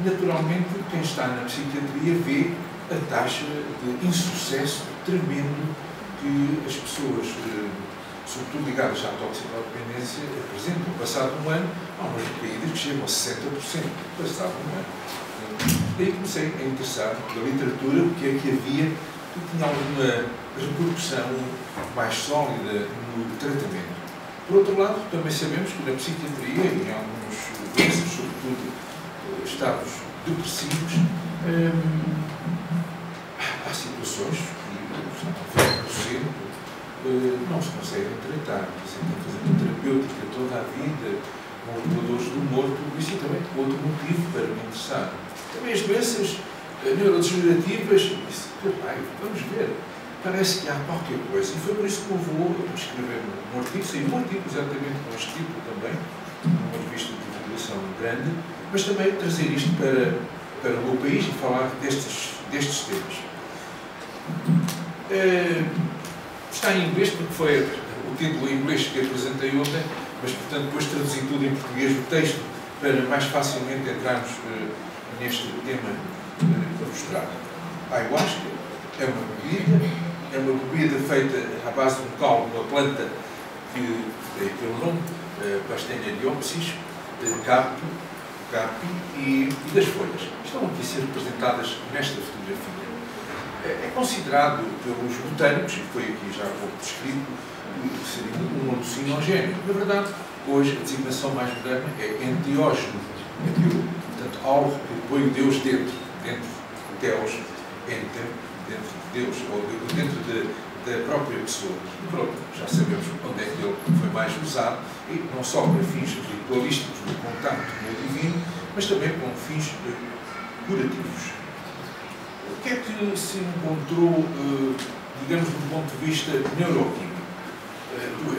naturalmente, quem está na psiquiatria vê a taxa de insucesso tremendo que as pessoas, sobretudo ligadas à toxicodependência, apresentam. Passado um ano, há umas recaídas que chegam a 60%. Passado um ano. Daí comecei a interessar pela literatura, o que é que havia que tinha alguma repercussão mais sólida no tratamento. Por outro lado, também sabemos que na psiquiatria e em alguns doenças, sobretudo estados depressivos, há situações que, 90%, não se conseguem tratar. Você tem que fazer uma terapêutica toda a vida, com reguladores do humor, tudo isso e também outro motivo para me interessar. Também as doenças neurodegenerativas, vamos ver, parece que há qualquer coisa. E foi por isso que eu vou escrever um artigo, saiu um artigo exatamente com este título também, uma revista de divulgação grande, mas também trazer isto para o meu país e falar destes temas. Está em inglês porque foi o título em inglês que apresentei ontem, mas portanto depois traduzi tudo em português o texto para mais facilmente entrarmos neste tema a mostrar. A ayahuasca é uma bebida feita à base de um caldo, uma planta que tem pelo nome, Pastenia diopsis, capi e das folhas. Estão aqui a ser representadas nesta fotografia. É considerado pelos botânicos, e foi aqui já há pouco descrito, seria um alucinogénio. Na verdade, hoje a designação mais moderna é enteógeno, portanto, algo que põe o Deus dentro Deus, dentro de Deus, ou dentro da própria pessoa. E pronto, já sabemos onde é que ele foi mais usado, e não só para fins ritualísticos do contacto com o divino, mas também com fins curativos. O que é que se encontrou, digamos, do ponto de vista neuroquímico?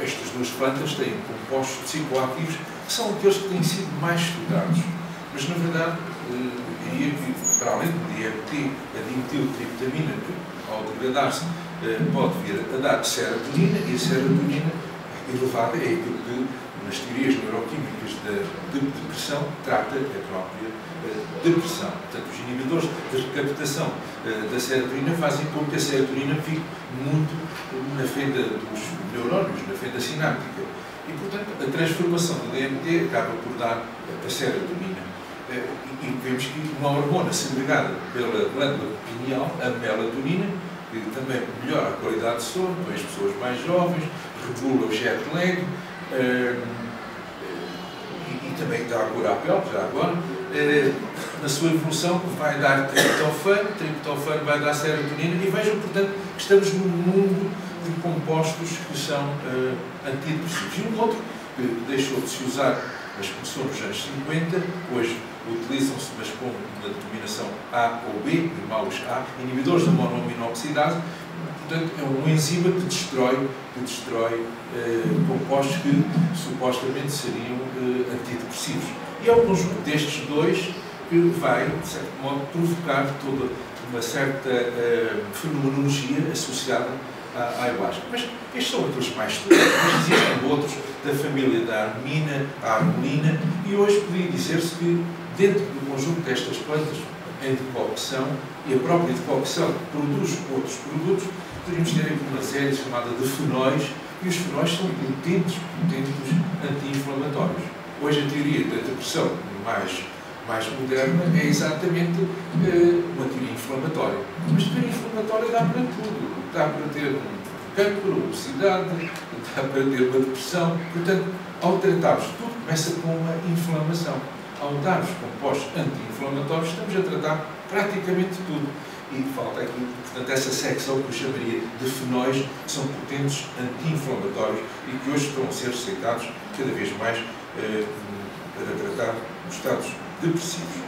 Estas duas plantas têm compostos psicoativos que são aqueles que têm sido mais estudados. Mas, na verdade, diria que, para além de DMT, a dimetiltriptamina, que, ao degradar-se, pode vir a dar serotonina, e a serotonina elevada é aquilo que, nas teorias neuroquímicas da depressão, trata a própria depressão. Portanto, os inibidores de recaptação da serotonina fazem com que a serotonina fique muito na fenda dos neurónios, na fenda sináptica. E, portanto, a transformação do DMT acaba por dar a serotonina. E vemos que uma hormona segregada pela glândula pineal, a melatonina, que também melhora a qualidade de sono para as pessoas mais jovens, regula o jet lag, e também dá a cura à pele, já agora, na sua evolução vai dar triptofano vai dar serotonina, e vejam, portanto, que estamos num mundo de compostos que são antidepressivos. E um outro que deixou de se usar, mas começou nos anos 50, hoje utilizam-se, mas com uma denominação A ou B, irmãos A, inibidores da monoaminoxidase. Portanto, é um enzima que destrói compostos que supostamente seriam antidepressivos. E é um conjunto destes dois que vai, de certo modo, provocar toda uma certa fenomenologia associada à ayahuasca. Mas estes são aqueles mais estudados, mas existem outros da família da armina, a armelina, e hoje podia dizer-se que, dentro do conjunto destas plantas em decocção, e a própria decocção produz outros produtos, poderíamos ter aqui uma série chamada de fenóis, e os fenóis são potentes anti-inflamatórios. Hoje a teoria da depressão mais mais moderna é exatamente uma teoria inflamatória. Mas teoria inflamatória dá para tudo. Dá para ter um cancro, obesidade, dá para ter uma depressão. Portanto, ao tratarmos, tudo começa com uma inflamação. Ao darmos compostos anti-inflamatórios, estamos a tratar praticamente tudo. E falta aqui, portanto, essa secção que eu chamaria de fenóis, que são potentes anti-inflamatórios e que hoje estão a ser receitados cada vez mais para tratar os estados depressivos.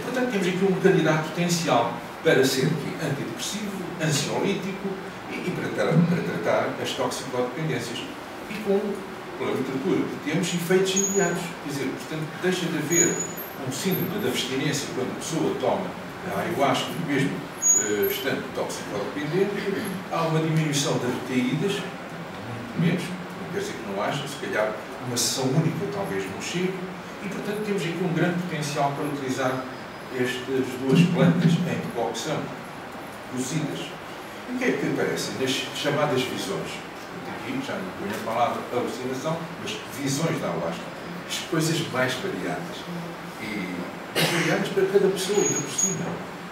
Portanto, temos aqui um candidato potencial para ser antidepressivo, ansiolítico e para tratar as toxicodependências. E pela literatura que temos, efeitos imediatos. Quer dizer, portanto, deixa de haver um síndrome de abstinência quando a pessoa toma a ayahuasca, mesmo estando toxicodependente. Há uma diminuição de recaídas, muito menos, não quer dizer que não haja, se calhar uma sessão única talvez não chegue, e portanto temos aqui um grande potencial para utilizar estas duas plantas em decocção cozidas. E o que é que aparece nas chamadas visões? Aqui já não ponho a palavra alucinação, mas visões da ayahuasca. As coisas mais variadas. E variadas para cada pessoa, ainda por cima.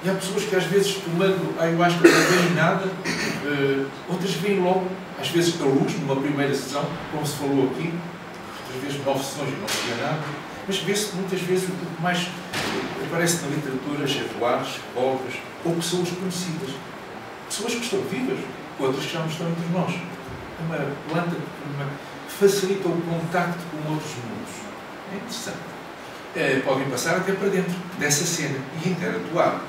E há pessoas que às vezes, tomando a ayahuasca, não veem nada, outras veem logo, às vezes a luz, numa primeira sessão, como se falou aqui, outras vezes 9 sessões e não se vê nada, mas vê-se muitas vezes o que mais aparece na literatura, jaguares, cobras, ou pessoas conhecidas. Pessoas que estão vivas, outras que já não estão entre nós. É uma planta que facilita o contacto com outros mundos. É interessante. Podem passar até para dentro dessa cena e interatuar.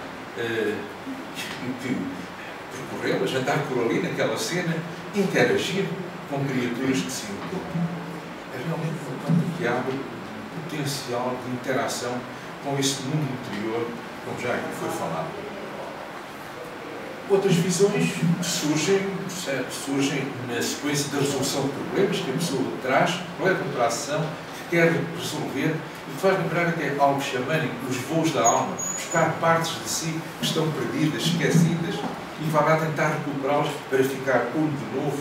Percorrê-las, andar por ali naquela cena, interagir com criaturas que se encontram. É realmente uma planta que abre um potencial de interação com esse mundo interior, como já aqui foi falado. Outras visões surgem na sequência da resolução de problemas que a pessoa traz, leva para a ação, que quer resolver e que faz lembrar até algo xamânico, os voos da alma, buscar partes de si que estão perdidas, esquecidas, e vai lá tentar recuperá-las para ficar uno de novo.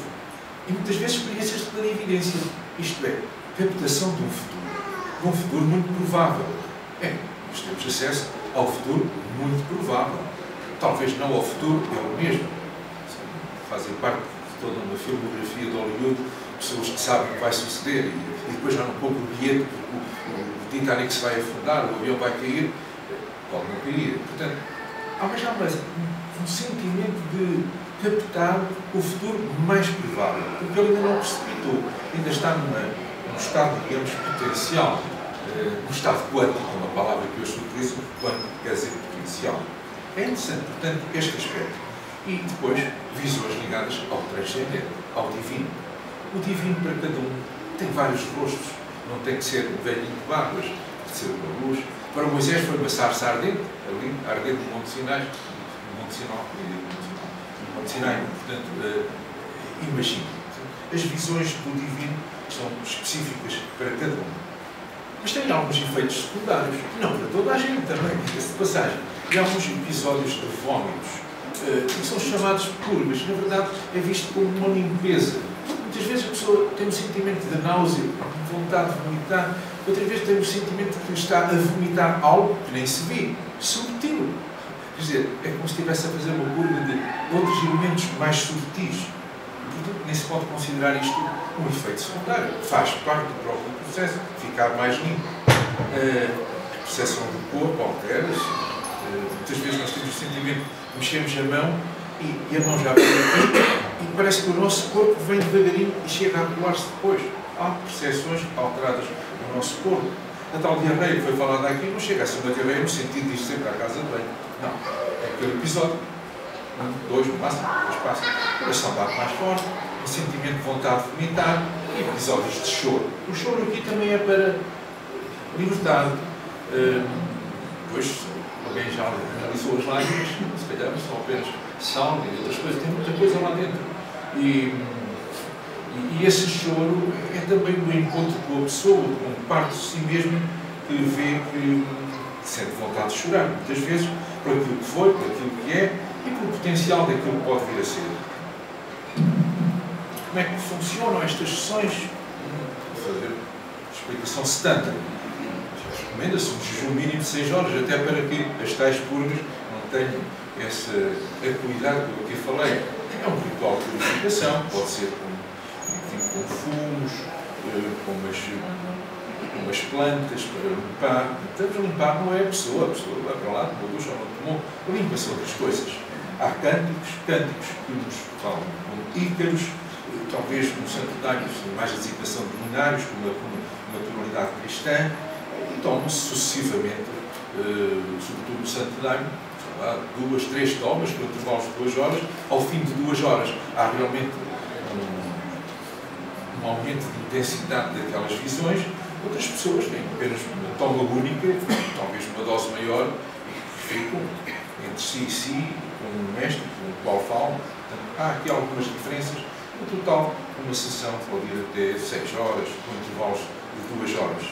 E muitas vezes experiências de clarividência, isto é, captação de um futuro muito provável. Nós temos acesso ao futuro muito provável. Talvez não ao futuro, é o mesmo. Fazem parte de toda uma filmografia de Hollywood, pessoas que sabem o que vai suceder e depois já não compram o bilhete, o Titanic se vai afundar, o avião vai cair, pode não cair. Portanto, há um sentimento de captar o futuro mais provável, porque ele ainda não precipitou, ainda está num estado, digamos, potencial, num estado quântico, é uma palavra que eu utilizo, quântico quer dizer potencial. É interessante, portanto, este aspecto. E depois, visões ligadas ao transcendente, ao divino. O divino para cada um tem vários rostos. Não tem que ser um velhinho de barbas, tem que ser uma luz. Para Moisés foi uma sarça ardente, ali, ardente no Monte Sinai, portanto, imagine. As visões do divino são específicas para cada um. Mas tem alguns efeitos secundários, não para toda a gente também, diga-se de passagem. E há alguns episódios de vômitos, que são chamados purgas, na verdade é visto como uma limpeza. Muitas vezes a pessoa tem um sentimento de náusea, vontade de vomitar, outras vezes tem um sentimento de que está a vomitar algo que nem se vê, subtil. Quer dizer, é como se estivesse a fazer uma purga de outros elementos mais subtis. E, portanto, nem se pode considerar isto um efeito secundário. Faz parte do próprio processo, ficar mais limpo. A percepção do corpo altera-se. Muitas vezes nós temos o sentimento de mexermos a mão e a mão já vem aqui e parece que o nosso corpo vem devagarinho e chega a colar-se depois. Há percepções alteradas no nosso corpo. A tal diarreia que foi falada aqui não chega a ser uma diarreia no sentido de ir sempre à casa de banho. Não. É aquele episódio. 2 no máximo, 2 passos. O coração bate mais forte, um sentimento de vontade de vomitar e episódios de choro. O choro aqui também é para libertar. Depois, alguém já analisou as lágrimas, se calhar são apenas sal e outras coisas, tem muita coisa lá dentro. E esse choro é também do encontro com a pessoa, com parte de si mesmo, que vê que sente vontade de chorar, muitas vezes, por aquilo que foi, por aquilo que é e pelo potencial daquilo que pode vir a ser. Como é que funcionam estas sessões? Vou fazer explicação standard. recomenda-se um jejum mínimo de 6 horas, até para que as tais purgas não tenham essa acuidade que eu aqui falei. É um ritual de purificação, pode ser com fumos, com umas plantas para limpar. Portanto, limpar não é a pessoa vai para lá, tomou ducha ou não tomou, limpa-se outras coisas. Há cânticos que nos falam com ícaros, talvez no santuário mais a designação de luminares, com uma tonalidade cristã, e tomam-se sucessivamente, sobretudo no santuário, 2, 3 tomas, com intervalos de 2 horas. Ao fim de 2 horas há realmente um aumento de intensidade daquelas visões. Outras pessoas têm apenas uma toma única, talvez uma dose maior, e ficam entre si e si, com um mestre, com o qual falam. Portanto, há aqui algumas diferenças. No total, uma sessão pode ir até 6 horas, com intervalos de 2 horas.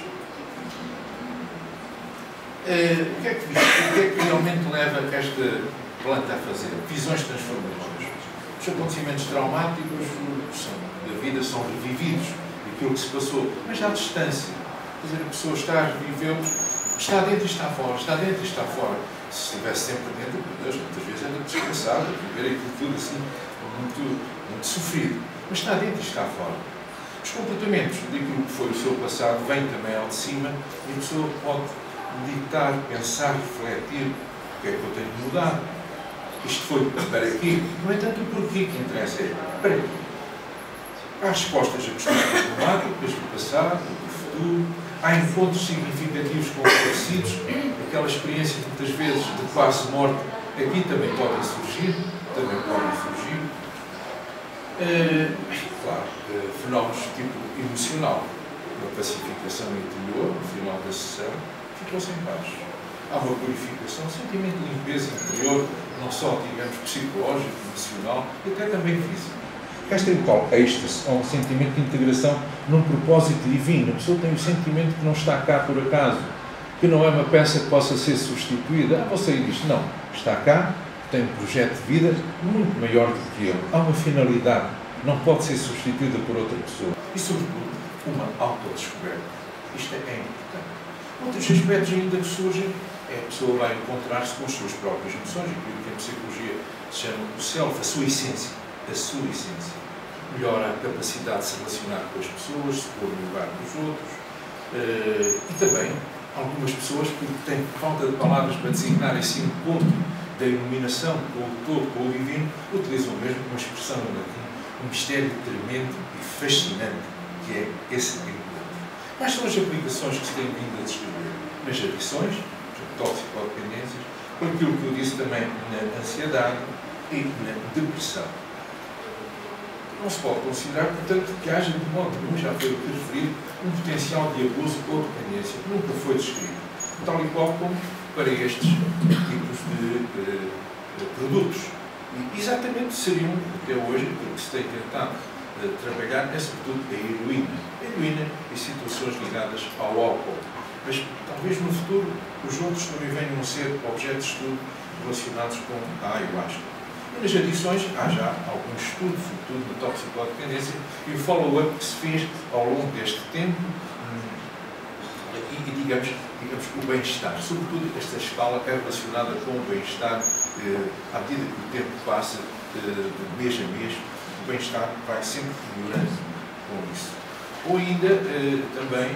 O que é que realmente leva esta planta a fazer? Visões transformadoras. Os acontecimentos traumáticos da vida são revividos, aquilo que se passou, mas à distância. Quer dizer, a pessoa está a revivê-los, está dentro e está fora, está dentro e está fora. Se estivesse sempre dentro, Deus, muitas vezes era descansado, viver aquilo tudo assim, muito sofrido. Mas está dentro e está fora. Os comportamentos daquilo que foi o seu passado vêm também ao de cima e a pessoa pode meditar, pensar, refletir o que é que eu tenho de mudar. Isto foi para aqui. No entanto, o porquê que interessa é para aqui. Há respostas a questões problemáticas do passado, do futuro. Há encontros significativos com os falecidos. Aquela experiência que muitas vezes de quase morte aqui também podem surgir. Claro, fenómenos de tipo emocional. Uma pacificação interior, no final da sessão, ficou-se em paz. Há uma purificação, um sentimento de limpeza interior, não só, digamos, psicológico, emocional, e até também físico. Cá tem o tal êxtase, ou um sentimento de integração num propósito divino. A pessoa tem o sentimento que não está cá por acaso, que não é uma peça que possa ser substituída. Você diz, não, está cá, tem um projeto de vida muito maior do que eu. Há uma finalidade, não pode ser substituída por outra pessoa. E, sobretudo, uma autodescoberta. Isto é importante. Outros aspectos ainda que surgem é a pessoa vai encontrar-se com as suas próprias emoções, aquilo que em psicologia se chama o self, a sua essência. Melhora a capacidade de se relacionar com as pessoas, se pôr no lugar dos outros, e também algumas pessoas que têm falta de palavras para designar esse encontro da iluminação com o todo, com o divino, utilizam mesmo uma expressão em latim, um mistério tremendo e fascinante, que é esse encontro. Quais são as aplicações que se têm vindo a descrever? Nas adições, toxicodependências, com aquilo que eu disse também na ansiedade e na depressão. Não se pode considerar, portanto, que haja, de modo nenhum, já foi referido, um potencial de abuso ou dependência. Nunca foi descrito. Tal e qual como para estes tipos de produtos. E exatamente seriam, até hoje, aquilo que se tem tentado trabalhar é, sobretudo, a heroína. A heroína e situações ligadas ao álcool. Mas, talvez no futuro, os outros também venham a ser objetos de estudo relacionados com a ayahuasca. E nas adições, há já alguns estudos, sobretudo na toxicodependência, e o follow-up que se fez ao longo deste tempo e digamos, o bem-estar. Sobretudo, esta escala é relacionada com o bem-estar à medida que o tempo passa, de mês a mês, o bem-estar vai sempre melhorando com isso. Ou ainda, também,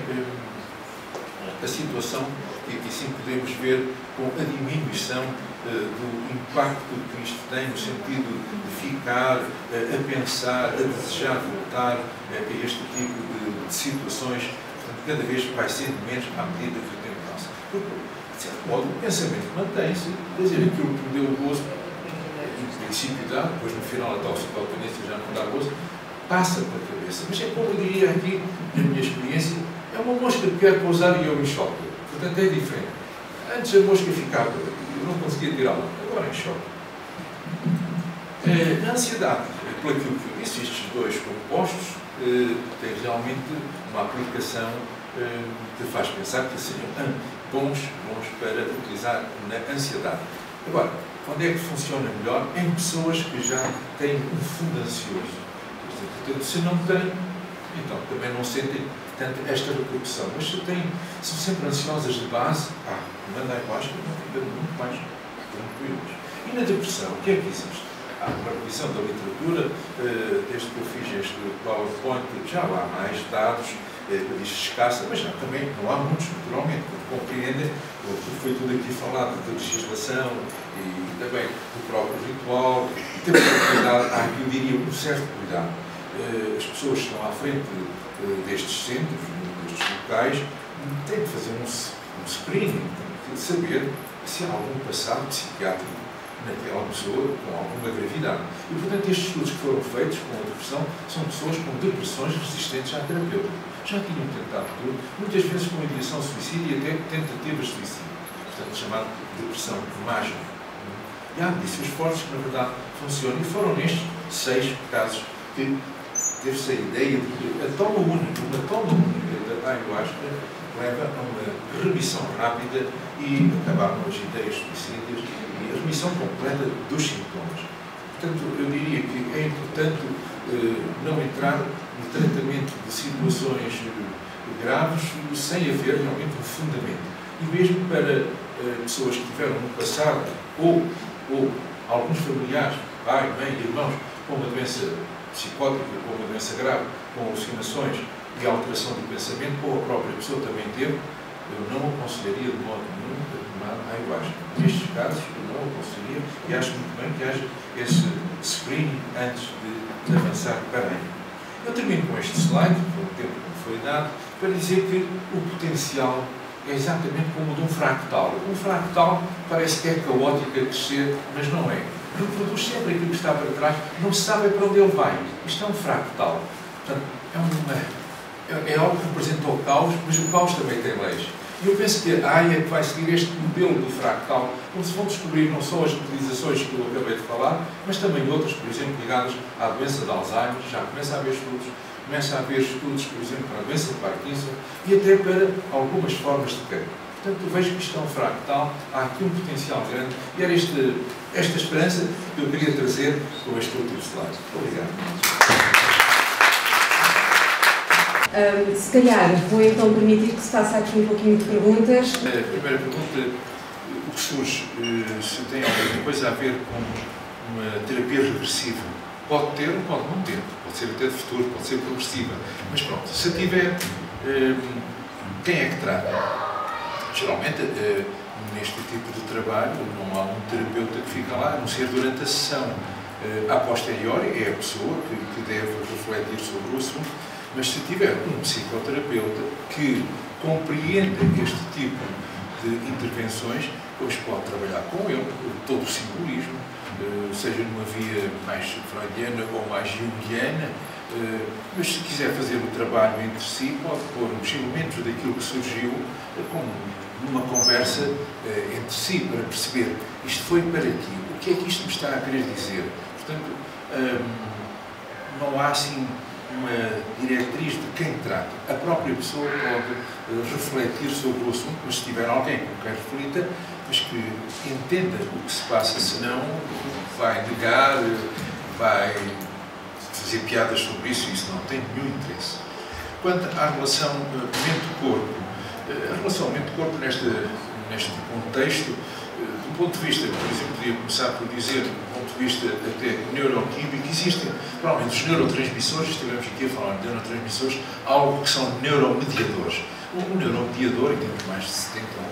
a situação que aqui sim podemos ver com a diminuição do impacto que isto tem no sentido de ficar a pensar, a desejar voltar a este tipo de situações. Portanto, cada vez vai sendo menos à medida que o tempo passa. Porque, de certo modo, o pensamento mantém-se, quer dizer, aquilo que me deu gozo, no princípio dá, depois no final a toxicodependência já não dá gozo, passa pela cabeça. Mas é como eu diria aqui, na minha experiência, é uma mosca que quer pousar e eu me choco. Portanto, é diferente. Antes a mosca ficava, eu não conseguia tirá-la, agora em choque. Na ansiedade, por aquilo que eu disse, estes dois compostos têm realmente uma aplicação que faz pensar que seriam bons para utilizar na ansiedade. Agora, quando é que funciona melhor? Em pessoas que já têm um fundo ansioso. Portanto, se não têm, então também não sentem Portanto, esta repercussão. Mas são sempre ansiosas de base, manda aí baixo, não fica muito mais tranquilos. E na depressão, o que é que existe? Há uma revisão da literatura, desde que eu fiz este PowerPoint, já há mais dados, diz escassa, mas já também não há muitos, naturalmente, como compreendem, foi tudo aqui falado da legislação e também do próprio ritual, e temos que cuidar, há aqui, eu diria, um certo cuidado. As pessoas que estão à frente destes centros, destes locais, têm de fazer um screening, têm de saber se há algum passado psiquiátrico naquela pessoa com alguma gravidade. E, portanto, estes estudos que foram feitos com a depressão são pessoas com depressões resistentes à terapêutica. Já tinham tentado tudo, muitas vezes com ideação suicida e até tentativas de suicídio. Portanto, chamado depressão mágica. E há indícios fortes que, na verdade, funcionam. E foram nestes 6 casos que teve-se a ideia de que a toma única da ayahuasca leva a uma remissão rápida e acabar com as ideias suicidas e a remissão completa dos sintomas. Portanto, eu diria que é importante não entrar no tratamento de situações graves sem haver realmente um fundamento. E mesmo para pessoas que tiveram no passado ou alguns familiares, pai, mãe, irmãos, com uma doença psicótica, com uma doença grave, com alucinações e alteração do pensamento, ou a própria pessoa também teve, eu não aconselharia de modo nenhum a tomar ayahuasca. Nestes casos, eu não aconselharia e acho muito bem que haja esse screening antes de avançar para aí. Eu termino com este slide, com o tempo que me foi dado, para dizer que o potencial é exatamente como o de um fractal. Um fractal parece que é caótico a crescer, mas não é. Reproduz sempre aquilo que está para trás, não se sabe para onde ele vai. Isto é um fractal. Portanto, é algo que representa o caos, mas o caos também tem leis. E eu penso que a AIA vai seguir este modelo do fractal, onde se vão descobrir não só as utilizações que eu acabei de falar, mas também outras, por exemplo, ligadas à doença de Alzheimer. Já começa a haver estudos, por exemplo, para a doença de Parkinson e até para algumas formas de cancro. Portanto, eu vejo que isto é um fractal, há aqui um potencial grande e era esta esperança que eu queria trazer com este último slide. Obrigado. Se calhar, vou então permitir que se faça aqui um pouquinho de perguntas. A primeira pergunta, o que surge, se tem alguma coisa a ver com uma terapia regressiva. Pode ter ou pode não ter, pode ser até de futuro, pode ser progressiva. Mas pronto, se tiver, quem é que trata? Geralmente, neste tipo de trabalho, não há um terapeuta que fica lá, a não ser durante a sessão. A posteriori, é a pessoa que deve refletir sobre o assunto, mas se tiver um psicoterapeuta que compreenda este tipo de intervenções, pois pode trabalhar com ele, todo o simbolismo, seja numa via mais freudiana ou mais junguiana, mas se quiser fazer o trabalho entre si, pode pôr os elementos daquilo que surgiu como numa conversa entre si, para perceber isto foi para ti, o que é que isto me está a querer dizer. Portanto, não há assim uma diretriz de quem trata. A própria pessoa pode refletir sobre o assunto, mas se tiver alguém com quem reflita, mas que entenda o que se passa, senão vai negar, vai fazer piadas sobre isso, e isso não tem nenhum interesse. Quanto à relação mente-corpo, a relação mente-corpo neste contexto, do ponto de vista, por exemplo, podia começar por dizer, do ponto de vista até neuroquímico, existem, provavelmente, os neurotransmissores, estivemos aqui a falar de neurotransmissores, algo que são neuromediadores. O neuromediador, e temos mais de 70 ou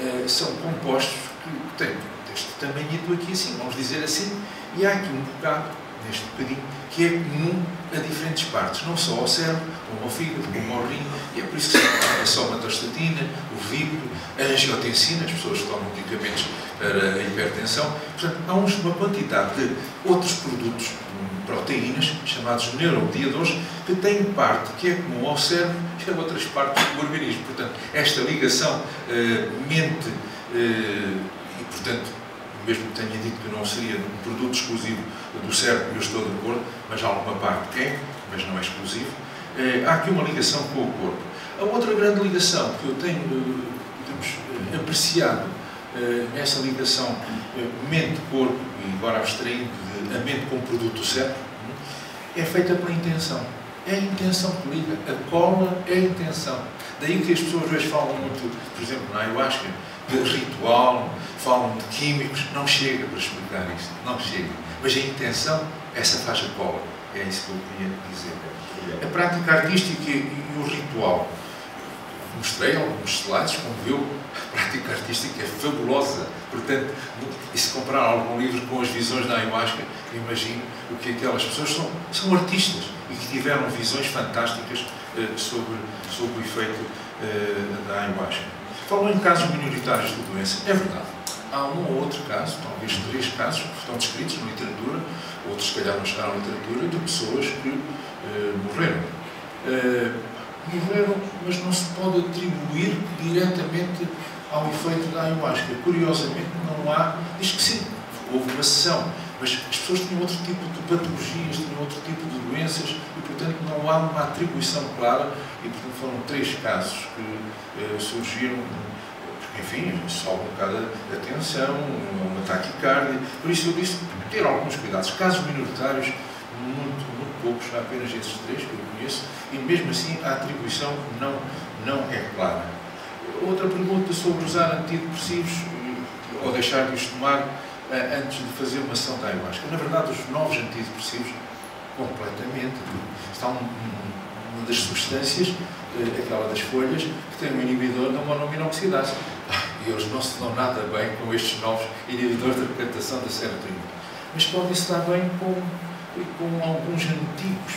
80, são compostos que têm este tamanhito aqui assim, vamos dizer assim, e há aqui um bocado, neste bocadinho, que é comum a diferentes partes, não só ao cérebro, como ao fígado, como ao rim, e é por isso que se fala a somatostatina, o víprio, a angiotensina, as pessoas que tomam medicamentos para a hipertensão. Portanto, há uma quantidade de outros produtos, proteínas, chamados neuromediadores, que têm parte que é comum ao cérebro e a outras partes do organismo. Portanto, esta ligação mente e, portanto, mesmo que tenha dito que não seria um produto exclusivo do cérebro, eu estou de acordo, mas há alguma parte é, mas não é exclusivo. Há aqui uma ligação com o corpo. A outra grande ligação que eu tenho, apreciado nessa ligação mente-corpo, e agora abstraindo a mente como produto do cérebro, é feita pela intenção. É a intenção que liga. A cola é a intenção. Daí que as pessoas hoje falam muito, por exemplo, na ayahuasca, de ritual, falam de químicos. Não chega para explicar isto. Não chega. Mas a intenção, essa faz a cola. É isso que eu queria dizer. A prática artística e o ritual. Mostrei alguns slides, como viu, a prática artística é fabulosa. Portanto, e se comprar algum livro com as visões da ayahuasca, imagino o que aquelas pessoas são artistas e que tiveram visões fantásticas sobre o efeito da ayahuasca. Falam em casos minoritários de doença. É verdade. Há um ou outro caso, talvez 3 casos, que estão descritos na literatura, outros se calhar não chegaram à literatura, de pessoas que morreram. Morreram, mas não se pode atribuir diretamente ao efeito da ayahuasca. Curiosamente, não há. Diz que sim, houve uma sessão, mas as pessoas tinham outro tipo de patologias, tinham outro tipo de doenças e, portanto, não há uma atribuição clara. E, portanto, foram 3 casos que surgiram, enfim, só um bocado de atenção, uma taquicardia. Por isso, eu disse ter alguns cuidados. Casos minoritários, muito poucos, há apenas esses 3 que eu conheço, e mesmo assim a atribuição não é clara. Outra pergunta sobre usar antidepressivos ou deixar de os tomar antes de fazer uma ação da ayahuasca. Na verdade, os novos antidepressivos, completamente, está uma das substâncias, aquela das folhas, que tem um inibidor da monoaminoxidase. E eles não se dão nada bem com estes novos inibidores da recaptação da serotonina. Mas podem-se dar bem com alguns antigos.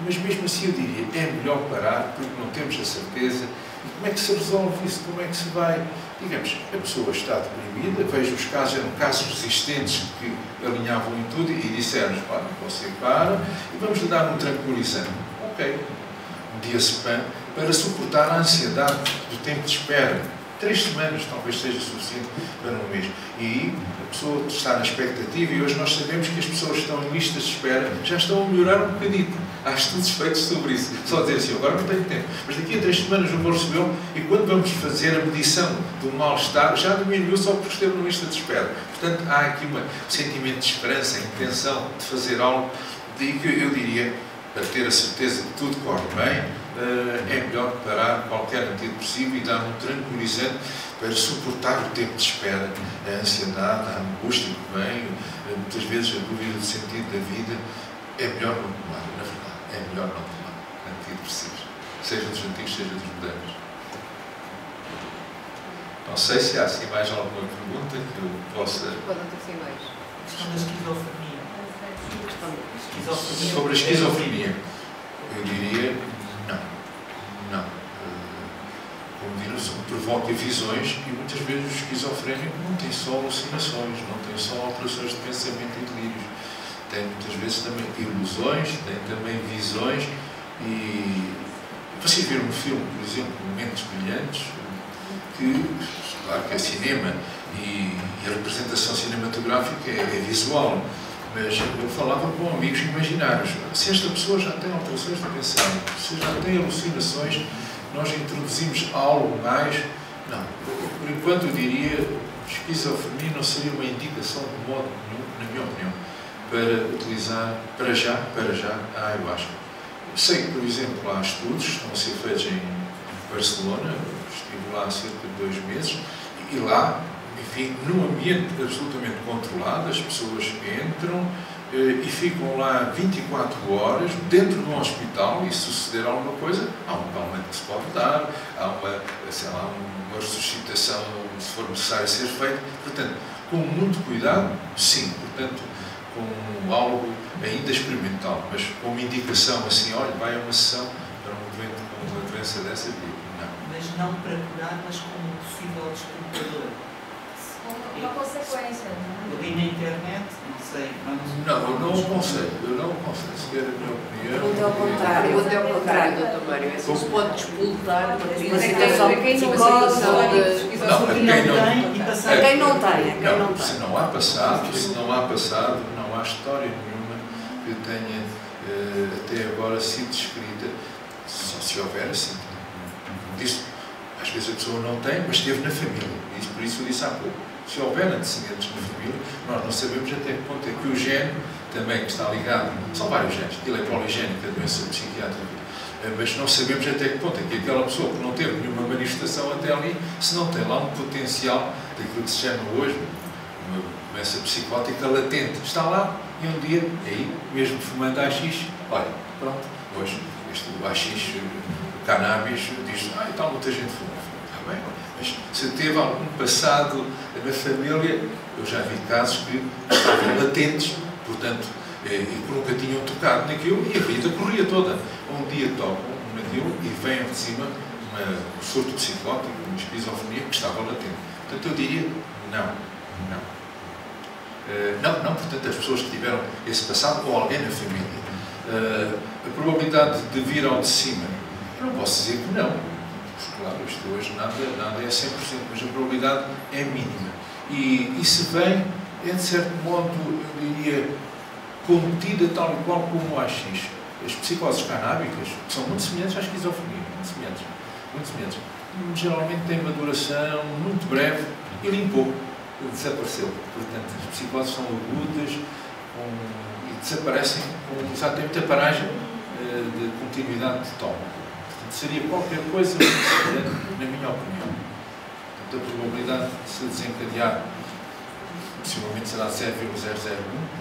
Mas mesmo assim eu diria, é melhor parar, porque não temos a certeza. E como é que se resolve isso? Como é que se vai? Digamos, a pessoa está deprimida, vejo os casos, eram casos resistentes que alinhavam em tudo e disseram-nos, olha, você para e vamos lhe dar um tranquilizante. Ok. Um diazepam para suportar a ansiedade do tempo de espera. 3 semanas talvez seja suficiente para um mês. E a pessoa está na expectativa e hoje nós sabemos que as pessoas que estão em listas de espera já estão a melhorar um bocadinho. Há estudos feitos sobre isso. Só dizer assim, agora não tenho tempo. Mas daqui a 3 semanas eu vou recebê-lo e quando vamos fazer a medição do mal-estar já diminuiu só porque esteve na lista de espera. Portanto, há aqui um sentimento de esperança, intenção de fazer algo. Daí que eu diria, para ter a certeza que tudo corre bem, é melhor parar qualquer antidepressivo e dar um tranquilizante para suportar o tempo de espera, a ansiedade, a angústia que vem, muitas vezes a dúvida do sentido da vida. É melhor não tomar, na verdade, é melhor não tomar antidepressivos, seja dos antigos, seja dos modernos. Não sei se há assim mais alguma pergunta que eu possa... Podem ter sido mais. A questão da esquizofrenia. Sobre a esquizofrenia, eu diria não. Como viram, provoca visões e muitas vezes o esquizofrénico não tem só alucinações, não tem só alterações de pensamento e delírios. Tem muitas vezes também ilusões, tem também visões e você vê um filme, por exemplo, Momentos Brilhantes, que, claro que é cinema e a representação cinematográfica é visual, mas eu falava com amigos imaginários. Se esta pessoa já tem alterações de pensamento, se já tem alucinações, nós introduzimos algo mais. Não, por enquanto eu diria esquizofrenia não seria uma indicação de modo nenhum, na minha opinião, para utilizar para já a ayahuasca. Sei que, por exemplo, há estudos que estão a ser feitos em Barcelona, estive lá há cerca de 2 meses, e lá, enfim, num ambiente absolutamente controlado, as pessoas entram e ficam lá 24 horas dentro de um hospital e se suceder alguma coisa, há um calmante que se pode dar, há uma ressuscitação, se for necessário ser feita. Portanto, com muito cuidado, sim. Portanto, com algo ainda experimental, mas com uma indicação assim, olha, vai a uma sessão para um doente com uma doença dessa, não. Mas não para curar, mas como um possível desculpador. Uma consequência, não Eu li na internet, não sei, Não, eu não aconselho, sequer a minha opinião. Pergunta ao contrário. Pergunta ao contrário, Dr. Mário. É se se pode despoltar uma situação de psicose, esquizofrenia. Quem não tem. Se não há passado, não há história nenhuma que tenha até agora sido descrita, só se houver assim. Disso, às vezes a pessoa não tem, mas esteve na família. Por isso eu disse há pouco. Se houver antecedentes na família, nós não sabemos até que ponto é que o gene também que está ligado, são vários genes, ele é poligénico, a doença psiquiátrica, mas não sabemos até que ponto é que aquela pessoa que não teve nenhuma manifestação até ali, se não tem lá um potencial daquilo que se chama hoje uma doença psicótica latente, está lá e um dia, aí, mesmo fumando AX, olha, pronto, hoje, este AX, o cannabis, diz, e tal, muita gente fuma, está bem, mas se teve algum passado na família, eu já vi casos que estavam latentes, portanto, e que nunca tinham tocado naquilo e a vida corria toda. Um dia tocam naquilo e vem de cima um surto psicótico, uma esquizofrenia que estava latente. Portanto, eu diria não. Não, portanto, as pessoas que tiveram esse passado ou alguém na família. A probabilidade de vir ao de cima, eu não posso dizer que não. Porque, claro, isto hoje nada é 100%, mas a probabilidade é mínima. E se vem, é de certo modo, eu diria, contida tal e qual como o AX. As psicoses canábicas são muito semelhantes à esquizofrenia, muito semelhantes. Geralmente têm uma duração muito breve e limpou, desapareceu. Portanto, as psicoses são agudas e desaparecem com exatamente a paragem de continuidade de toma. Portanto, seria qualquer coisa muito semelhante, na minha opinião. Portanto, a probabilidade de se desencadear possivelmente será 0,001,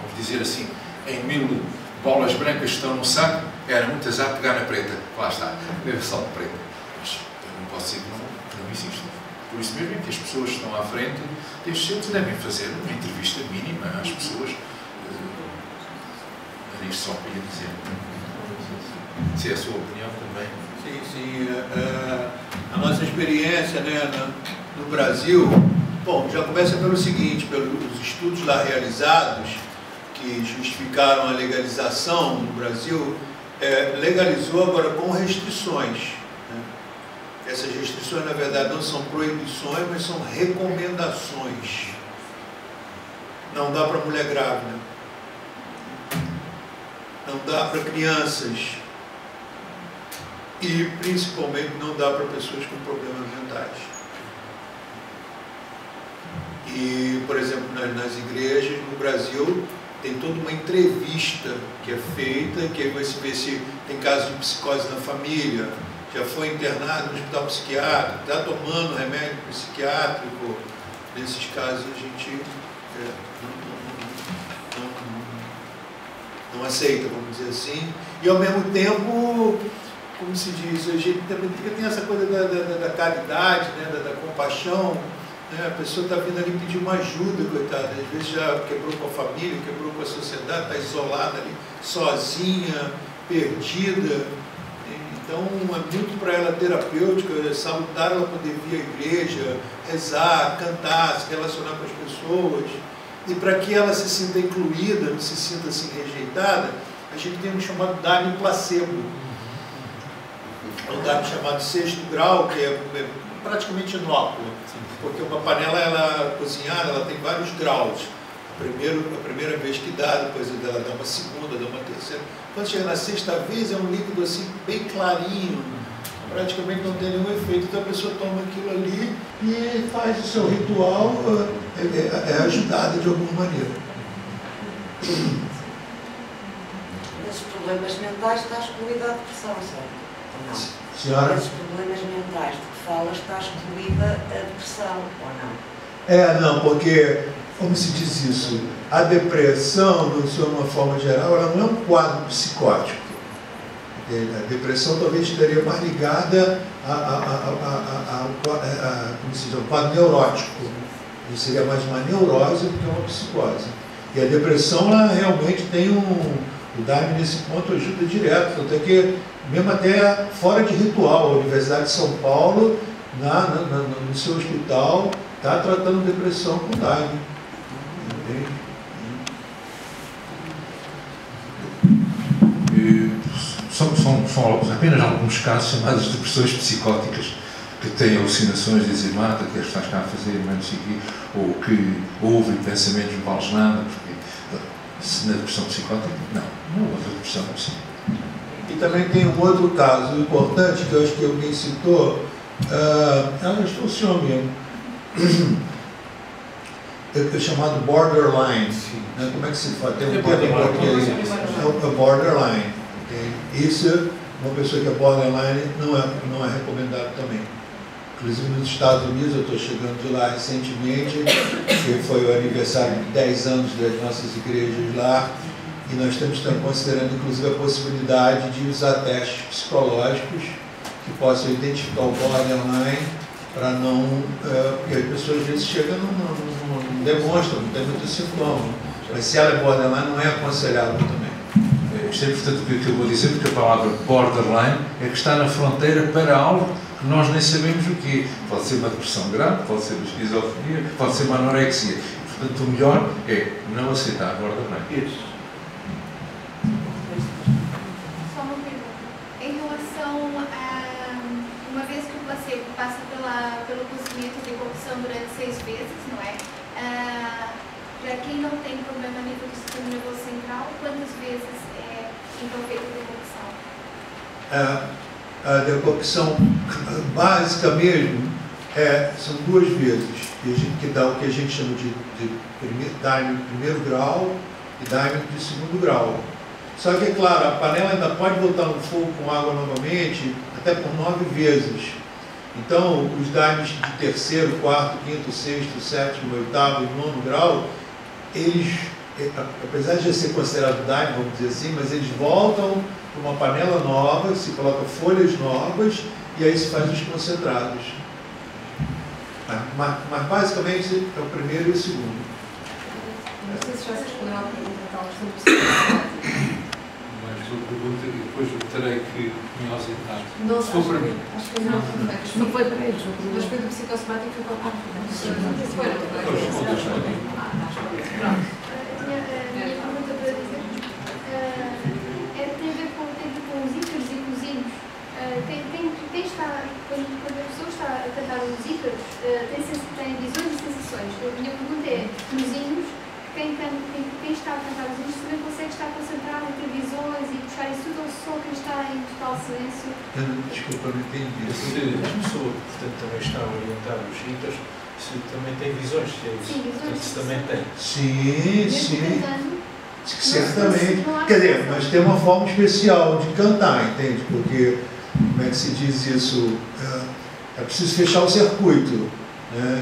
vamos dizer assim, em 1000 bolas brancas que estão num saco, era muitas a pegar na preta. Lá está, é só de preta. Mas eu não posso dizer que não existe. Por isso mesmo é que as pessoas que estão à frente destes centros devem fazer uma entrevista mínima às pessoas. Era isto só que eu ia dizer. Se é a sua opinião também. Sim. A nossa experiência, né, no Brasil, bom, já começa pelo seguinte, pelos estudos lá realizados, que justificaram a legalização no Brasil, legalizou agora com restrições. Né? Essas restrições, na verdade, não são proibições, mas são recomendações. Não dá para mulher grávida. Não dá para crianças. E, principalmente, não dá para pessoas com problemas mentais. E, por exemplo, nas igrejas no Brasil, tem toda uma entrevista que é feita, que aí vai se ver se tem casos de psicose na família, já foi internado no hospital psiquiátrico, está tomando remédio psiquiátrico. Nesses casos a gente não aceita, vamos dizer assim. E ao mesmo tempo, como se diz, a gente também tem essa coisa da caridade, né, da compaixão. A pessoa está vindo ali pedir uma ajuda, coitada. Às vezes já quebrou com a família, quebrou com a sociedade, está isolada ali, sozinha, perdida. Então é muito para ela terapêutica, é salutar ela poder vir à igreja, rezar, cantar, se relacionar com as pessoas. E para que ela se sinta incluída, não se sinta assim rejeitada, a gente tem um chamado Dharma placebo. É um Dharma chamado sexto grau, que é praticamente inócuo. Porque uma panela, ela cozinhada, ela tem vários graus. A primeira vez que dá, depois ela dá uma segunda, dá uma terceira. Quando chega na sexta vez, é um líquido assim bem clarinho, praticamente não tem nenhum efeito. Então a pessoa toma aquilo ali e faz o seu ritual, é ajudada de alguma maneira. Esses problemas mentais está excluída a depressão, certo? Não. Senhora? Esses problemas mentais de que falas está excluída a depressão, ou não? Não, porque, como se diz isso, a depressão, de uma forma geral, ela não é um quadro psicótico. A depressão talvez estaria mais ligada como se diz, ao quadro neurótico. Isso seria mais uma neurose do que uma psicose. E a depressão, ela realmente tem o Dharma nesse ponto ajuda direto, até que mesmo até fora de ritual, a Universidade de São Paulo, no seu hospital, está tratando depressão com Dharma. São apenas alguns casos chamados depressões psicóticas, que têm alucinações, dizem mata, que estás cá a fazer, não sei o quê, ou que ouvem pensamentos, não vales nada, porque na depressão psicótica, não houve depressão assim. E também tem um outro caso importante, que eu acho que alguém citou, ela funciona mesmo. é chamado borderline. Né? Como é que se faz? Tem um termo em português. É borderline. Okay? Isso, uma pessoa que é borderline, não é recomendado também. Inclusive nos Estados Unidos, eu estou chegando de lá recentemente, que foi o aniversário de 10 anos das nossas igrejas lá, e nós estamos considerando inclusive a possibilidade de usar testes psicológicos que possam identificar o borderline, para não. Porque as pessoas às vezes chegam não demonstram, não tem muito sintoma, mas se ela é borderline, não é aconselhável também. Isto é importante o que eu vou dizer, porque a palavra borderline é que está na fronteira para algo que nós nem sabemos o que é. Pode ser uma depressão grave, pode ser uma esquizofrenia, pode ser uma anorexia. Portanto, o melhor é não aceitar borderline. Isso. Só uma pergunta. Em relação a, uma vez que o placebo passa pelo cozimento de decocção durante 6 vezes, não é? Para quem não tem problema a nível do sistema nervoso central, quantas vezes é então feita a decocção? A decocção básica mesmo são 2 vezes, que dá o que a gente chama de diámetro de primeiro grau e diâmetro de segundo grau. Só que, é claro, a panela ainda pode voltar no fogo com água novamente, até por 9 vezes. Então, os diâmetros de terceiro, quarto, quinto, sexto, sétimo, oitavo e 9º grau, eles, apesar de ser considerado diâmetro, vamos dizer assim, mas eles voltam para uma panela nova, se coloca folhas novas e aí se faz os concentrados. Mas basicamente é o primeiro e o segundo. Não sei se já se respondeu à pergunta da tal questão do psicossociativo. Mas eu pergunto e depois eu terei que me ausentar. Não, se for para mim. Acho que não foi para eles. Mas foi do psicossomático que foi para a Foi. A minha pergunta para dizer tem a ver com os ícaros e com os hinos. Quando a pessoa está a cantar os ícaros, tem visões e sensações. A minha pergunta é, nos hinos, quem está a cantar os hinos também consegue estar concentrado em ter visões e puxar isso tudo, ou só quem está em total silêncio? Desculpa, não entendi. Se a pessoa, portanto, também está a orientar os ícaros, se também tem visões, se é isso. Sim, visões. Portanto, se também tem. Sim. Certamente. Quer dizer, mas tem uma forma especial de cantar, entende? Porque, como é que se diz isso? É preciso fechar o circuito.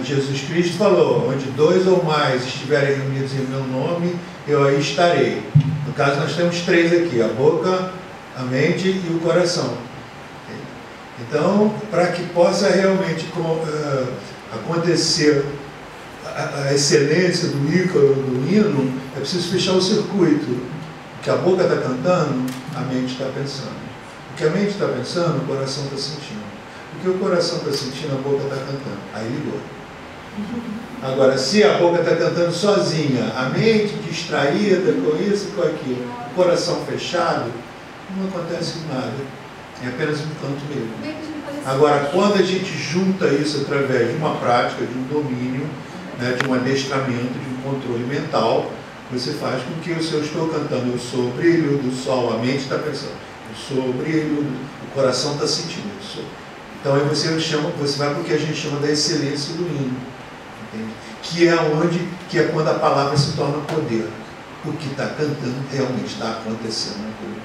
Jesus Cristo falou, onde 2 ou mais estiverem reunidos em meu nome, eu aí estarei. No caso, nós temos 3 aqui, a boca, a mente e o coração. Então, para que possa realmente acontecer a excelência do ícaro, do hino, é preciso fechar o circuito. O que a boca está cantando, a mente está pensando. O que a mente está pensando, o coração está sentindo. O que o coração está sentindo, a boca está cantando. Aí ligou. Agora, se a boca está cantando sozinha, a mente distraída com isso e com aquilo, o coração fechado, não acontece nada. É apenas um canto mesmo. Agora, quando a gente junta isso através de uma prática, de um domínio, de um adestramento, de um controle mental, você faz com que se eu estou cantando, eu sou o brilho do sol, a mente está pensando, eu sou o brilho, o coração está sentindo isso. Então aí você vai para o que a gente chama da excelência do hino, entende? Que é quando a palavra se torna poder. O que está cantando realmente está acontecendo na coisa.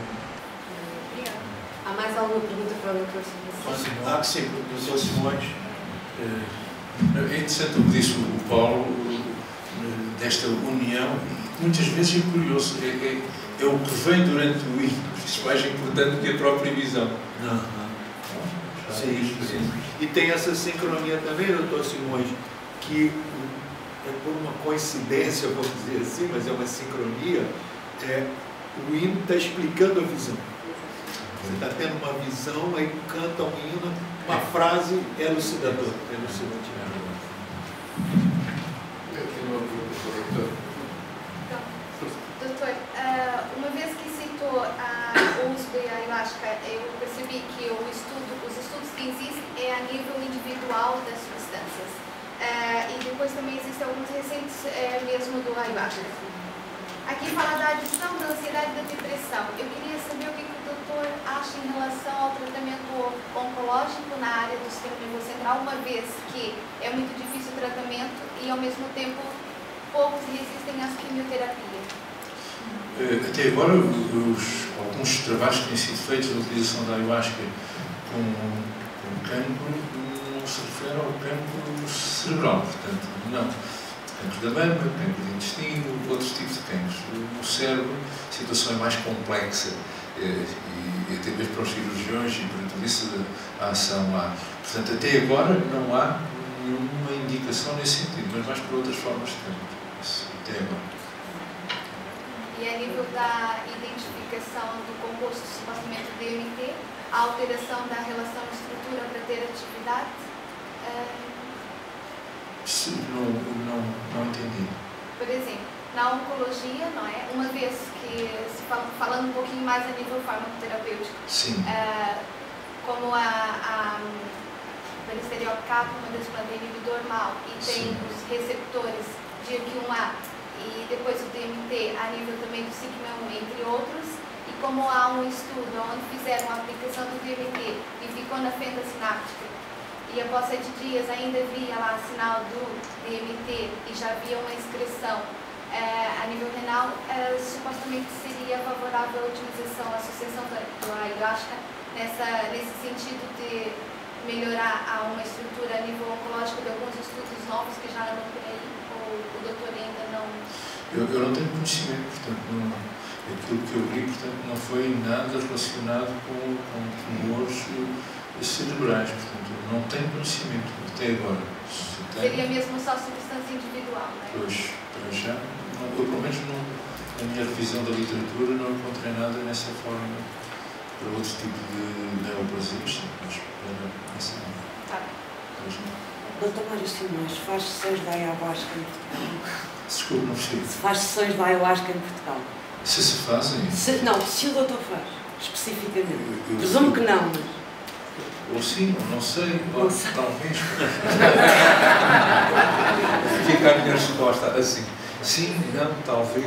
Há mais alguma pergunta para o doutor Simões? Sim, professor Simões. É interessante o que disse o Paulo, desta união. Muitas vezes é curioso, é o que vem durante o hino, isso é mais importante que a própria visão. Sim. E tem essa sincronia também, doutor Simões, que é por uma coincidência, vamos dizer assim, mas é uma sincronia, o hino está explicando a visão. Você está tendo uma visão, aí canta um hino, uma frase elucidadora. Doutor, uma vez que citou o uso da ayahuasca, eu percebi que os estudos que existem é a nível individual das substâncias. E depois também existem alguns recentes mesmo do ayahuasca. Aqui fala da adição, da ansiedade e da depressão. Eu queria saber o que o doutor acha em relação ao tratamento oncológico na área do sistema nervoso central, uma vez que é muito difícil o tratamento e ao mesmo tempo poucos resistem às quimioterapias. Até agora, alguns trabalhos que têm sido feitos da utilização da ayahuasca com cancro não se referem ao cancro cerebral, portanto, não. Cancro da mama, cancro do intestino, outros tipos de cancros. No cérebro, a situação é mais complexa e até mesmo para os cirurgiões e para tudo isso a ação há. Portanto, até agora não há nenhuma indicação nesse sentido, mas mais para outras formas de cancro. Isso, até agora. E a nível da identificação do composto supostamente DMT, a alteração da relação estrutura para ter atividade? Não entendi. Por exemplo, na oncologia, não é? Uma vez que, falando um pouquinho mais a nível farmacoterapêutico, sim. Como a Balisteriop-kappa, uma das plantas inibidor mal, e tem os receptores GQ1A e depois o DMT a nível também do sigma-1, entre outros, e como há um estudo onde fizeram a aplicação do DMT e ficou na fenda sináptica, e após 7 dias ainda havia lá sinal do DMT e já havia uma excreção a nível renal, supostamente seria favorável a utilização, a associação da ayahuasca nesse sentido de melhorar uma estrutura a nível oncológico de alguns estudos novos que já andam por aí, ou o doutor ainda não... Eu não tenho conhecimento, portanto, aquilo que eu li, portanto, não foi nada relacionado com tumores cerebrais, portanto, não tenho conhecimento até agora. Seria mesmo só substância individual, não é? Pois, para já, eu pelo menos na minha revisão da literatura não encontrei nada nessa forma para outro tipo de neoplasias, mas para essa não. Tá. Doutor Mário Simões, faz sessões de ayahuasca em Portugal? Desculpe, não percebi. Se faz sessões de ayahuasca em Portugal? Se fazem? Não, se o doutor faz, especificamente. Presumo que não, mas... Ou sim, ou não sei, ou talvez. Fica a minha resposta assim. Sim, não, talvez.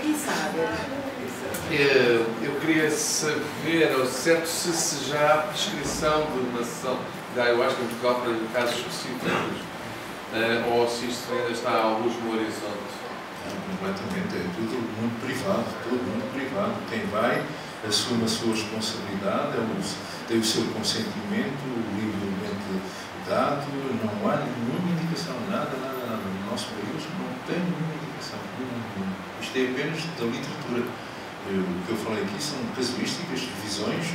Quem sabe? Eu queria saber ao certo se já há prescrição de uma sessão de ayahuasca em Portugal para casos específicos, ou se isto ainda está a alguns no horizonte. Completamente, é tudo muito privado, Quem vai assume a sua responsabilidade, tem o seu consentimento livremente dado, não há nenhuma indicação, nada. No nosso país não tem nenhuma indicação, nenhuma. Isto é apenas da literatura. O que eu falei aqui são casuísticas, visões,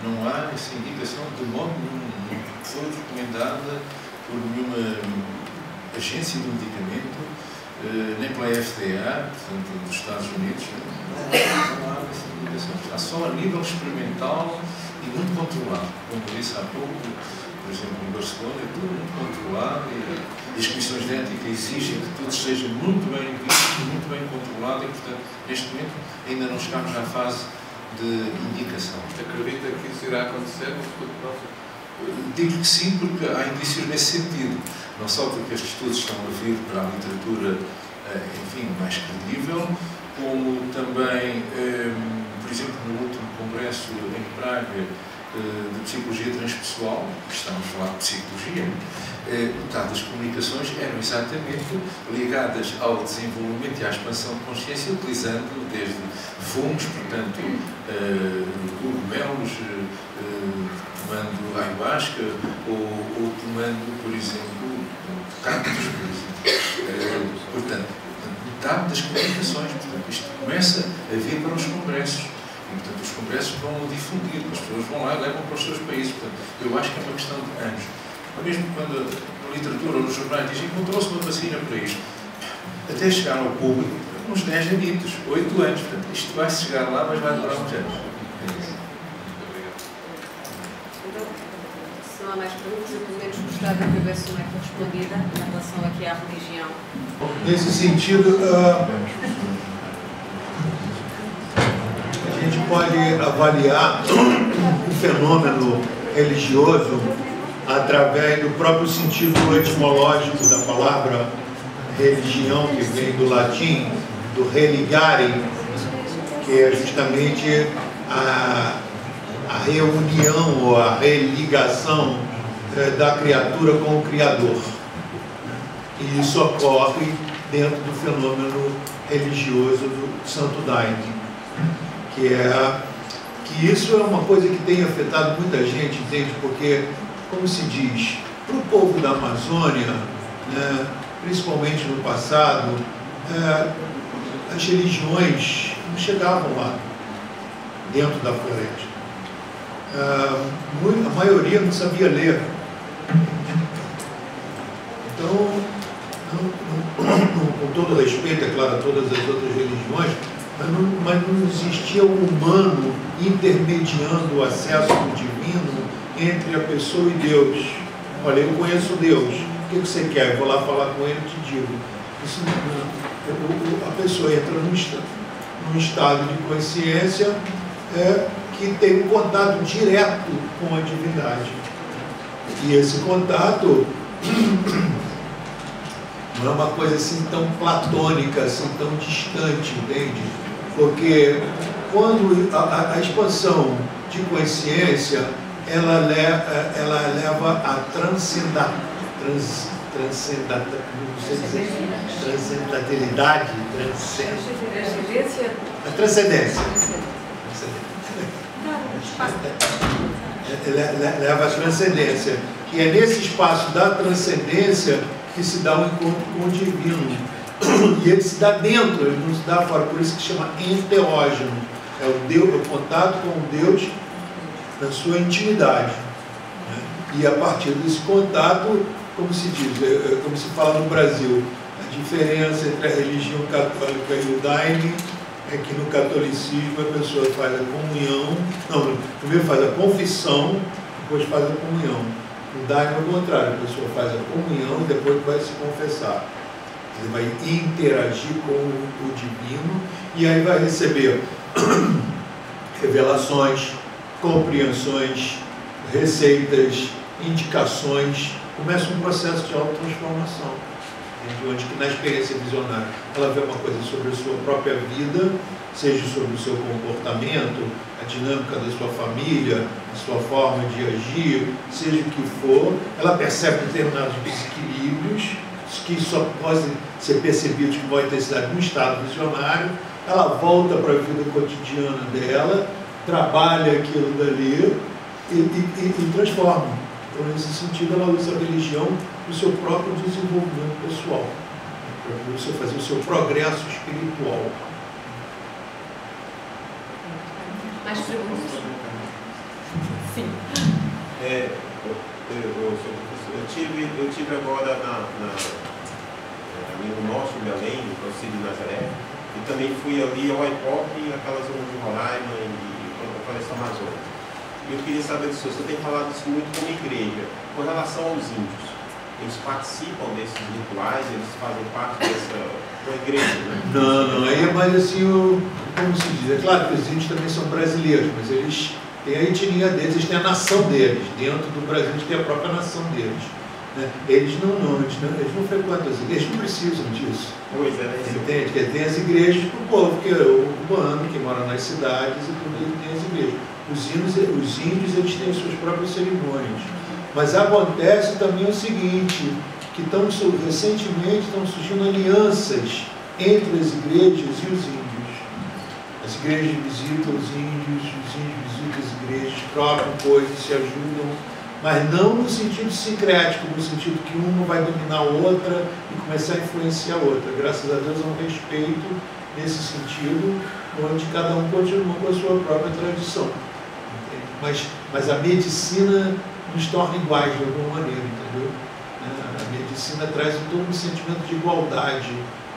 não há essa indicação de modo nenhum, não foi recomendada por nenhuma agência de medicamento, nem pela FDA, portanto, dos Estados Unidos, não há essa indicação. Há só a nível experimental e muito controlado. Como disse há pouco, por exemplo, em Barcelona, é tudo muito controlado e as comissões de ética exigem que tudo seja muito bem visto, muito bem controlado e, portanto, neste momento ainda não chegamos à fase de indicação. Acredita que isso irá acontecer no futuro próximo? Digo que sim, porque há indícios nesse sentido. Não só porque estes estudos estão a vir para a literatura, enfim, mais credível, como também, por exemplo, no último congresso em Praga de Psicologia Transpessoal, que estamos a falar de psicologia, metade das comunicações eram exatamente ligadas ao desenvolvimento e à expansão de consciência, utilizando desde fungos, portanto, cogumelos, tomando ayahuasca ou tomando, por exemplo, cactos, por exemplo. Portanto, metade das comunicações, portanto, isto começa a vir para os congressos. E, portanto, os congressos vão difundir, as pessoas vão lá e levam para os seus países. Portanto, eu acho que é uma questão de anos. Mesmo quando na literatura ou nos jornais dizem que encontrou-se uma vacina para isto, até chegar ao público, uns 10 anos, 8 anos. Portanto, isto vai chegar lá, mas vai demorar uns anos. Se não há mais perguntas, eu pelo menos gostava que houvesse uma respondida em relação aqui à religião. Nesse sentido, a gente pode avaliar o fenômeno religioso através do próprio sentido etimológico da palavra religião, que vem do latim, do religare, que é justamente a reunião ou a religação da criatura com o Criador. E isso ocorre dentro do fenômeno religioso do Santo Daime, que isso é uma coisa que tem afetado muita gente, entende? Porque, como se diz, para o povo da Amazônia, né, principalmente no passado, as religiões não chegavam lá, dentro da floresta. A maioria não sabia ler. Então, com todo respeito, é claro, a todas as outras religiões, mas não existia um humano intermediando o acesso do divino entre a pessoa e Deus. Olha, eu conheço Deus, o que você quer? Eu vou lá falar com ele e te digo. Isso a pessoa entra num estado de consciência que tem um contato direto com a divindade. E esse contato não é uma coisa assim tão platônica, assim tão distante, entende? Porque quando a expansão de consciência, ela leva a transcendentalidade, a transcendência. Leva a transcendência. E é nesse espaço da transcendência que se dá um encontro com o divino. E ele se dá dentro, ele não se dá fora, por isso que se chama enteógeno. É o Deus, o contato com o Deus na sua intimidade. Né? E a partir desse contato, como se diz, como se fala no Brasil, a diferença entre a religião católica e o Daime é que no catolicismo a pessoa faz a comunhão, não, primeiro faz a confissão, depois faz a comunhão. No Daime é o contrário, a pessoa faz a comunhão e depois vai se confessar. Ele vai interagir com o divino e aí vai receber revelações, compreensões, receitas, indicações. Começa um processo de autotransformação, onde que na experiência visionária ela vê uma coisa sobre a sua própria vida, seja sobre o seu comportamento, a dinâmica da sua família, a sua forma de agir, seja o que for, ela percebe determinados desequilíbrios que só podem ser percebidos com maior intensidade no estado visionário. Ela volta para a vida cotidiana dela, trabalha aquilo dali e transforma. Então, nesse sentido, ela usa a religião para o seu próprio desenvolvimento pessoal, para você fazer o seu progresso espiritual. Mais perguntas? Sim. Eu tive agora no norte de Belém, no Conselho de Nazaré, e também fui ali ao Aipoque, aquela zona de Roraima e a Floresta Amazônica. Eu queria saber do senhor, você tem falado isso muito como igreja, com relação aos índios. Eles participam desses rituais, eles fazem parte da igreja, né? Não, aí é mais assim, como se diz, é claro que os índios também são brasileiros, mas eles têm a etnia deles, eles têm a nação deles. Dentro do Brasil eles têm a própria nação deles. Né? Eles não frequentam as igrejas, não precisam disso. Pois é, né? Entende? Porque tem as igrejas para o povo, que é o cubano, que mora nas cidades, e tudo ele tem as igrejas. Os índios eles têm as suas próprias cerimônias. Mas acontece também o seguinte, que recentemente estão surgindo alianças entre as igrejas e os índios. As igrejas visitam os índios visitam as igrejas, trocam coisas, se ajudam, mas não no sentido sincrético, no sentido que uma vai dominar a outra e começar a influenciar a outra. Graças a Deus há um respeito nesse sentido, onde cada um continua com a sua própria tradição. Mas a medicina nos torna iguais de alguma maneira, entendeu? A medicina traz todo um sentimento de igualdade,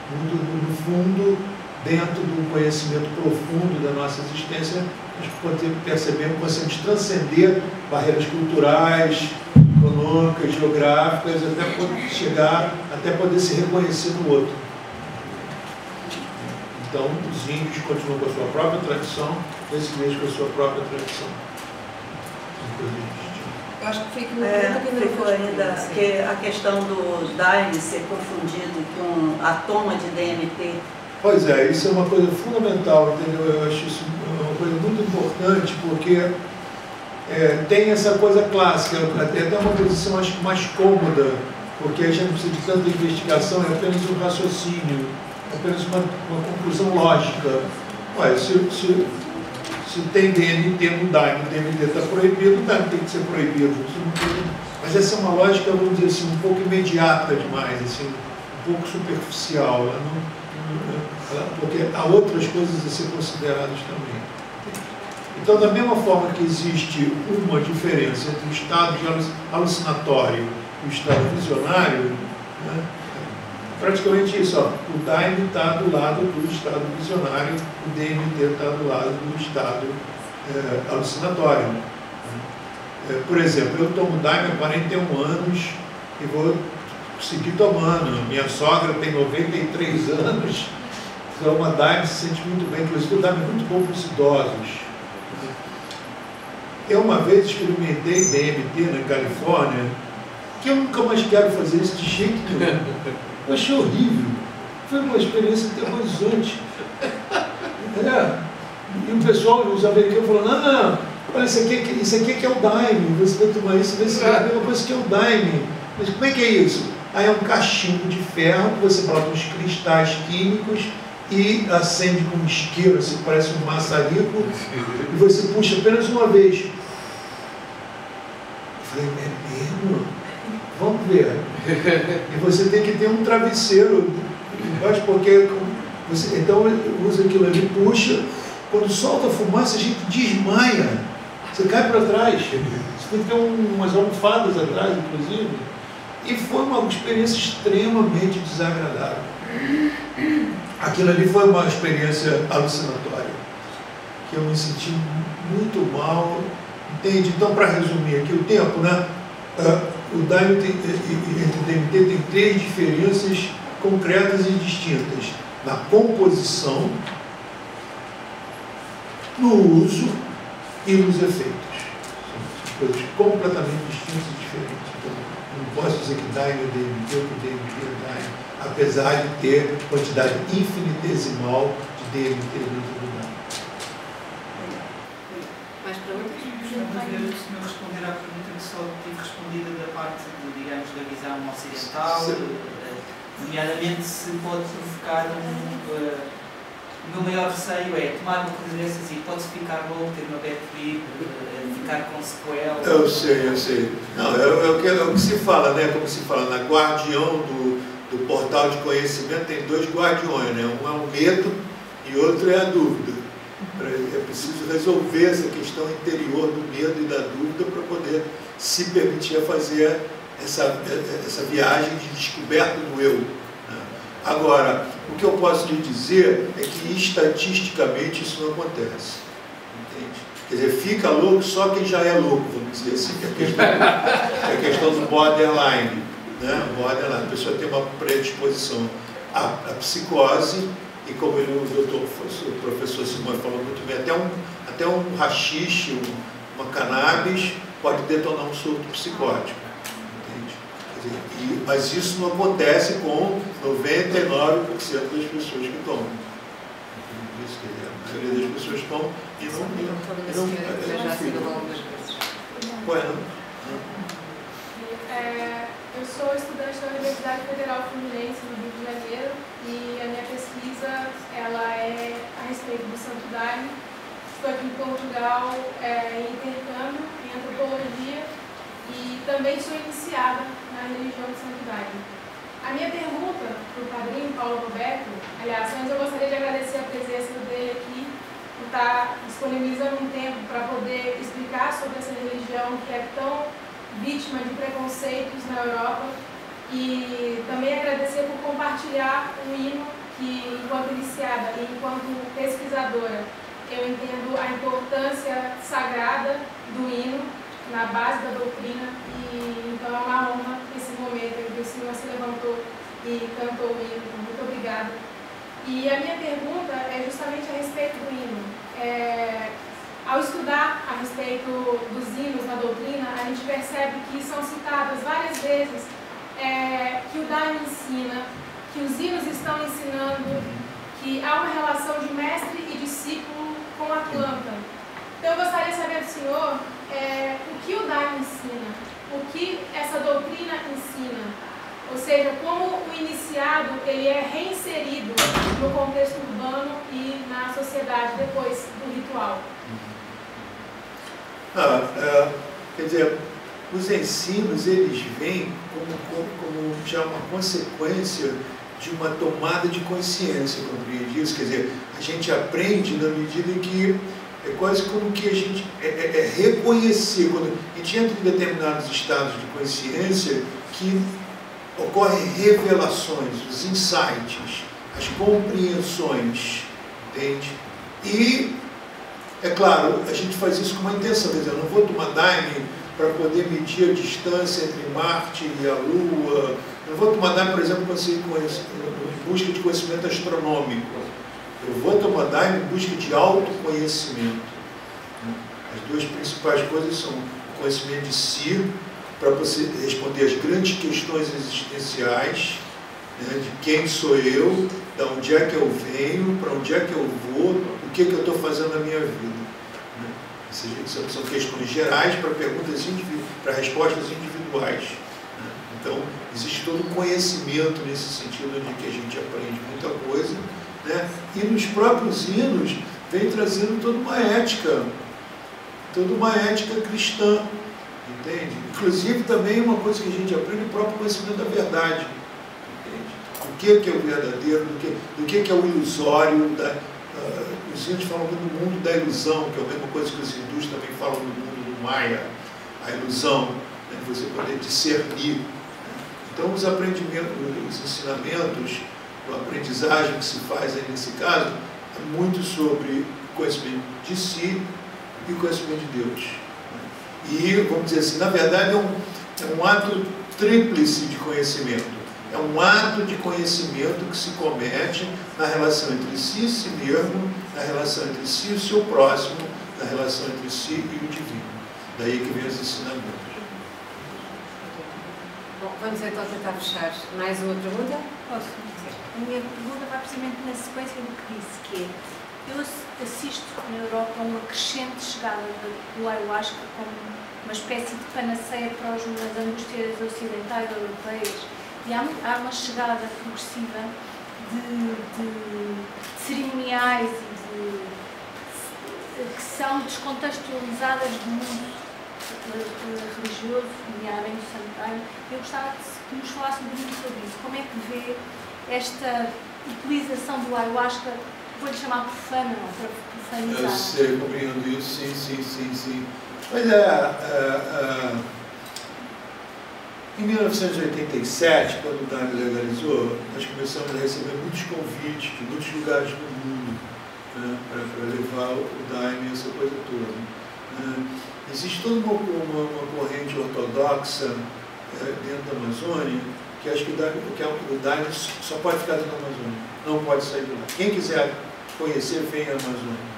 no fundo, dentro do conhecimento profundo da nossa existência, nós podemos perceber que conseguimos transcender barreiras culturais, econômicas, geográficas, até poder se reconhecer no outro. Então, os índios continuam com a sua própria tradição, os ingleses com a sua própria tradição. Eu acho que fica ficou ainda que a questão do Daime ser confundido com a toma de DMT. Pois é, isso é uma coisa fundamental, entendeu? Eu acho isso uma coisa muito importante, porque tem essa coisa clássica, até uma posição acho mais cômoda porque a gente não precisa de tanta investigação, é apenas um raciocínio, é apenas uma conclusão lógica. Olha, se tem DMT no Daime, o DMT está proibido, o Daime tem que ser proibido. Mas essa é uma lógica, vamos dizer assim, um pouco imediata demais, assim, um pouco superficial, porque há outras coisas a ser consideradas também. Então, da mesma forma que existe uma diferença entre o estado alucinatório e o estado visionário, né, praticamente isso, ó, o Daime está do lado do estado visionário, o DMT está do lado do estado alucinatório. Por exemplo, eu tomo Daime há 41 anos e vou seguir tomando. Minha sogra tem 93 anos, toma Daime, se sente muito bem, inclusive o Daime é muito bom para os idosos. Eu uma vez experimentei DMT na Califórnia, que eu nunca mais quero fazer isso de jeito nenhum. Eu achei horrível. Foi uma experiência aterrorizante. E o pessoal, os americanos, falaram, não, olha, isso aqui é que é o Daime, você vai tomar isso, vai é a mesma coisa que é o Daime. Mas como é que é isso? Aí é um cachimbo de ferro que você bota uns cristais químicos e acende com um isqueiro, assim, parece um maçarico, e você puxa apenas uma vez. Eu falei, é mesmo? Vamos ver. E você tem que ter um travesseiro, porque você, então usa aquilo ali, puxa, quando solta a fumaça a gente desmaia, você cai para trás, você tem que ter umas almofadas atrás, inclusive. E foi uma experiência extremamente desagradável. Aquilo ali foi uma experiência alucinatória, que eu me senti muito mal, entende? Então, para resumir aqui o tempo, né? O Daime entre o DMT tem 3 diferenças concretas e distintas: na composição, no uso e nos efeitos. São coisas completamente distintas e diferentes. Então, não posso dizer que Daime é DMT ou que DMT é Daime, apesar de ter quantidade infinitesimal de DMT dentro do Daime. Mais perguntas? O senhor responder à pergunta que só tive respondida da parte, digamos, da visão ocidental, nomeadamente se pode provocar o meu maior receio é tomar uma coisa dessas e pode-se ficar louco, ter uma bad trip, ficar com sequela. Eu sei. Não, é o que se fala, né? Como se fala, na guardião do portal de conhecimento tem 2 guardiões, né? Um é o medo e outro é a dúvida. É preciso resolver essa questão interior do medo e da dúvida para poder se permitir fazer essa viagem de descoberta do eu. Né? Agora, o que eu posso lhe dizer é que estatisticamente isso não acontece. Entende? Quer dizer, fica louco só quem já é louco, vamos dizer assim, que é a questão do borderline. Né? Borderline, a pessoa tem uma predisposição à psicose, e como o professor Simões falou muito bem, até um haxixe, uma cannabis, pode detonar um surto psicótico. Entende? Quer dizer, mas isso não acontece com 99% das pessoas que tomam. Isso, a maioria das pessoas tomam e não ficam. Eu sou estudante da Universidade Federal Fluminense, no Rio de Janeiro, e a minha pesquisa ela é a respeito do Santo Daime. Estou aqui em Portugal em intercâmbio em antropologia e também sou iniciada na religião do Santo Daime. A minha pergunta para o padrinho Paulo Roberto, aliás, antes eu gostaria de agradecer a presença dele aqui, por estar disponibilizando um tempo para poder explicar sobre essa religião que é tão vítima de preconceitos na Europa, e também agradecer por compartilhar um hino que, enquanto iniciada e enquanto pesquisadora, eu entendo a importância sagrada do hino na base da doutrina, e então é uma honra esse momento em que o senhor se levantou e cantou o hino. Muito obrigada. E a minha pergunta é justamente a respeito do hino. Ao estudar a respeito dos hinos na doutrina, a gente percebe que são citadas várias vezes que o Daime ensina, que os hinos estão ensinando, que há uma relação de mestre e discípulo com a planta. Então eu gostaria de saber do senhor o que o Daime ensina, o que essa doutrina ensina, Ou seja, como o iniciado ele é reinserido no contexto urbano e na sociedade depois do ritual. Quer dizer, os ensinos, eles vêm como já uma consequência de uma tomada de consciência, compreende isso? Quer dizer, a gente aprende na medida em que é quase como que a gente reconhecer, quando a gente entra em determinados estados de consciência, que ocorrem revelações, os insights, as compreensões, entende? E, é claro, a gente faz isso com uma intenção, quer dizer, eu não vou tomar Daime para poder medir a distância entre Marte e a Lua, eu não vou tomar Daime, por exemplo, em busca de conhecimento astronômico, eu vou tomar Daime em busca de autoconhecimento. As duas principais coisas são o conhecimento de si, para você responder as grandes questões existenciais, né, de quem sou eu, de onde é que eu venho, para onde é que eu vou, o que eu estou fazendo na minha vida. Né? Ou seja, são questões gerais para perguntas para respostas individuais. Né? Então, existe todo um conhecimento nesse sentido de que a gente aprende muita coisa, né? E nos próprios hinos vem trazendo toda uma ética cristã. Entende? Inclusive também uma coisa que a gente aprende, o próprio conhecimento da verdade. Entende? O que é o verdadeiro, do que é o ilusório. Os índios falam do mundo da ilusão, que é a mesma coisa que os hindus também falam do mundo do Maya, a ilusão, né, de você poder discernir. Então os aprendimentos, os ensinamentos, a aprendizagem que se faz aí nesse caso, é muito sobre conhecimento de si e conhecimento de Deus. E, vamos dizer assim, na verdade é um ato tríplice de conhecimento. É um ato de conhecimento que se comete na relação entre si e si mesmo, na relação entre si e o seu próximo, na relação entre si e o divino. Daí que vem os ensinamentos. Bom, vamos então tentar fechar. Mais uma pergunta? Posso? A minha pergunta vai precisamente na sequência do que disse, que é: eu assisto na Europa a uma crescente chegada do ayahuasca como uma espécie de panaceia para as angústias ocidentais europeias, e há uma chegada progressiva de cerimoniais que são descontextualizadas do mundo religioso, nomeadamente o sanitário. Eu gostava que nos falasse um pouquinho sobre isso. Como é que vê esta utilização do ayahuasca, vou-lhe chamar profana, não, para profanizar? Eu sei, compreendo isso, sim. Mas em 1987, quando o Daime legalizou, nós começamos a receber muitos convites de muitos lugares do mundo, né, para levar o Daime e essa coisa toda. Existe toda uma corrente ortodoxa dentro da Amazônia que acha que o Daime só pode ficar dentro da Amazônia, não pode sair de lá. Quem quiser conhecer, vem à Amazônia.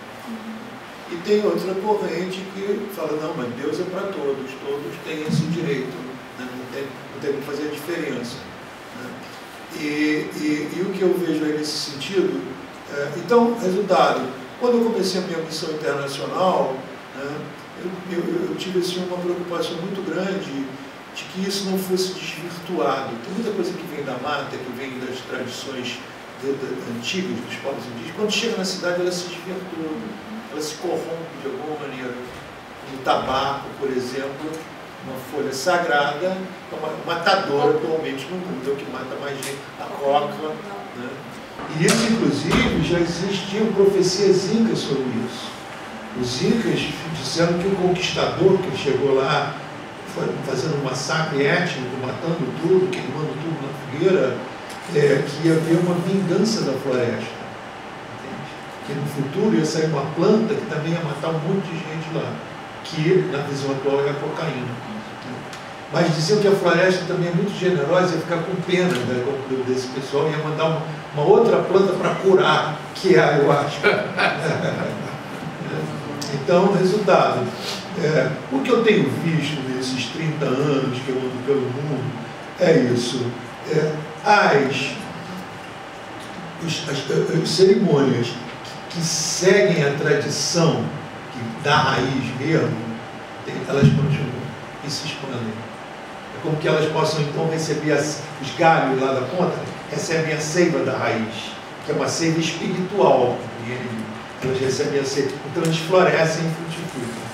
E tem outra corrente que fala, não, mas Deus é para todos têm esse direito, né? não tem como fazer a diferença. Né? E o que eu vejo aí nesse sentido, então, resultado, quando eu comecei a minha missão internacional, né, eu tive assim, uma preocupação muito grande de que isso não fosse desvirtuado. Tem muita coisa que vem da mata, que vem das tradições antigas dos povos indígenas, quando chega na cidade ela se desvirtua, ela se corrompe de alguma maneira. O tabaco, por exemplo, uma folha sagrada, é uma matadora atualmente no mundo, é o que mata mais gente, a coca. Né? E isso, inclusive, já existiam profecias incas sobre isso. Os incas disseram que o conquistador que chegou lá, fazendo um massacre étnico, matando tudo, queimando tudo na fogueira, que ia haver uma vingança da floresta. Entende? Que no futuro ia sair uma planta que também ia matar um monte de gente lá, que na visão atual é a cocaína. Mas diziam que a floresta também é muito generosa, ia ficar com pena desse pessoal, ia mandar uma outra planta para curar, que é a ayahuasca. Então, resultado, o que eu tenho visto nesses 30 anos que eu ando pelo mundo é isso. As cerimônias que seguem a tradição, que dá raiz mesmo, elas continuam e se expandem. É como que elas possam então receber os galhos lá da ponta, recebem a seiva da raiz, que é uma seiva espiritual. Elas recebem a seiva, então eles florescem e frutificam.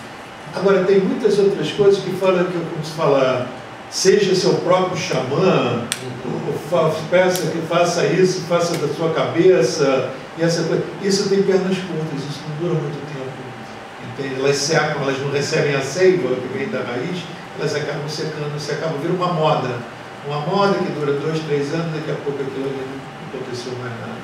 Agora, tem muitas outras coisas que falam, como se fala, seja seu próprio xamã, ou peça que faça isso, faça da sua cabeça, e essa coisa. Isso tem pernas curtas, isso não dura muito tempo. Entende? Elas secam, elas não recebem a seiva que vem da raiz, elas acabam secando, se acabam virando uma moda. Uma moda que dura 2, 3 anos, daqui a pouco aquilo ali não aconteceu mais nada.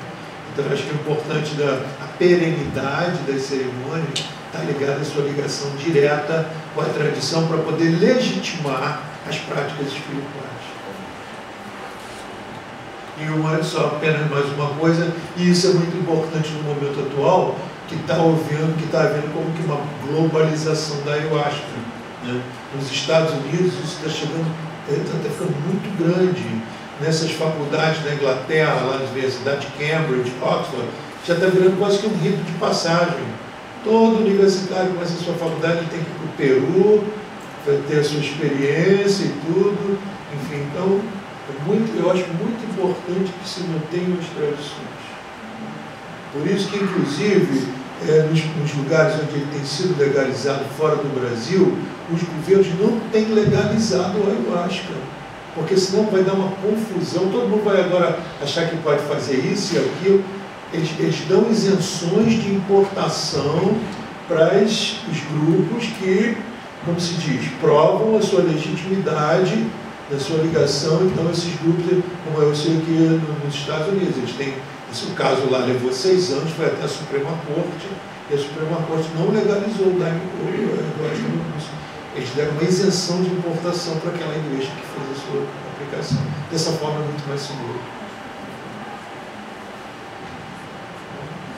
Então, eu acho que o importante a perenidade das cerimônias está ligada à sua ligação direta com a tradição para poder legitimar as práticas espirituais. E só apenas mais uma coisa, e isso é muito importante no momento atual, que está havendo como que uma globalização da ayahuasca. Né? Nos Estados Unidos isso está ficando muito grande. Nessas faculdades da Inglaterra, lá na Universidade de Cambridge, Oxford, já está virando quase que um rito de passagem. Todo universitário que começa a sua faculdade tem que ir para o Peru, vai ter a sua experiência e tudo. Enfim, então, eu acho muito importante que se mantenham as tradições. Por isso que, inclusive, nos lugares onde ele tem sido legalizado fora do Brasil, os governos não têm legalizado a ayahuasca. Porque senão vai dar uma confusão, todo mundo vai agora achar que pode fazer isso e aquilo. Eles dão isenções de importação para os grupos que, como se diz, provam a sua legitimidade, da sua ligação. Então, esses grupos, como eu sei que nos Estados Unidos, eles têm, o caso lá levou 6 anos, foi até a Suprema Corte, e a Suprema Corte não legalizou o Daime. Eles deram uma isenção de importação para aquela igreja que fez a sua aplicação. Dessa forma é muito mais seguro.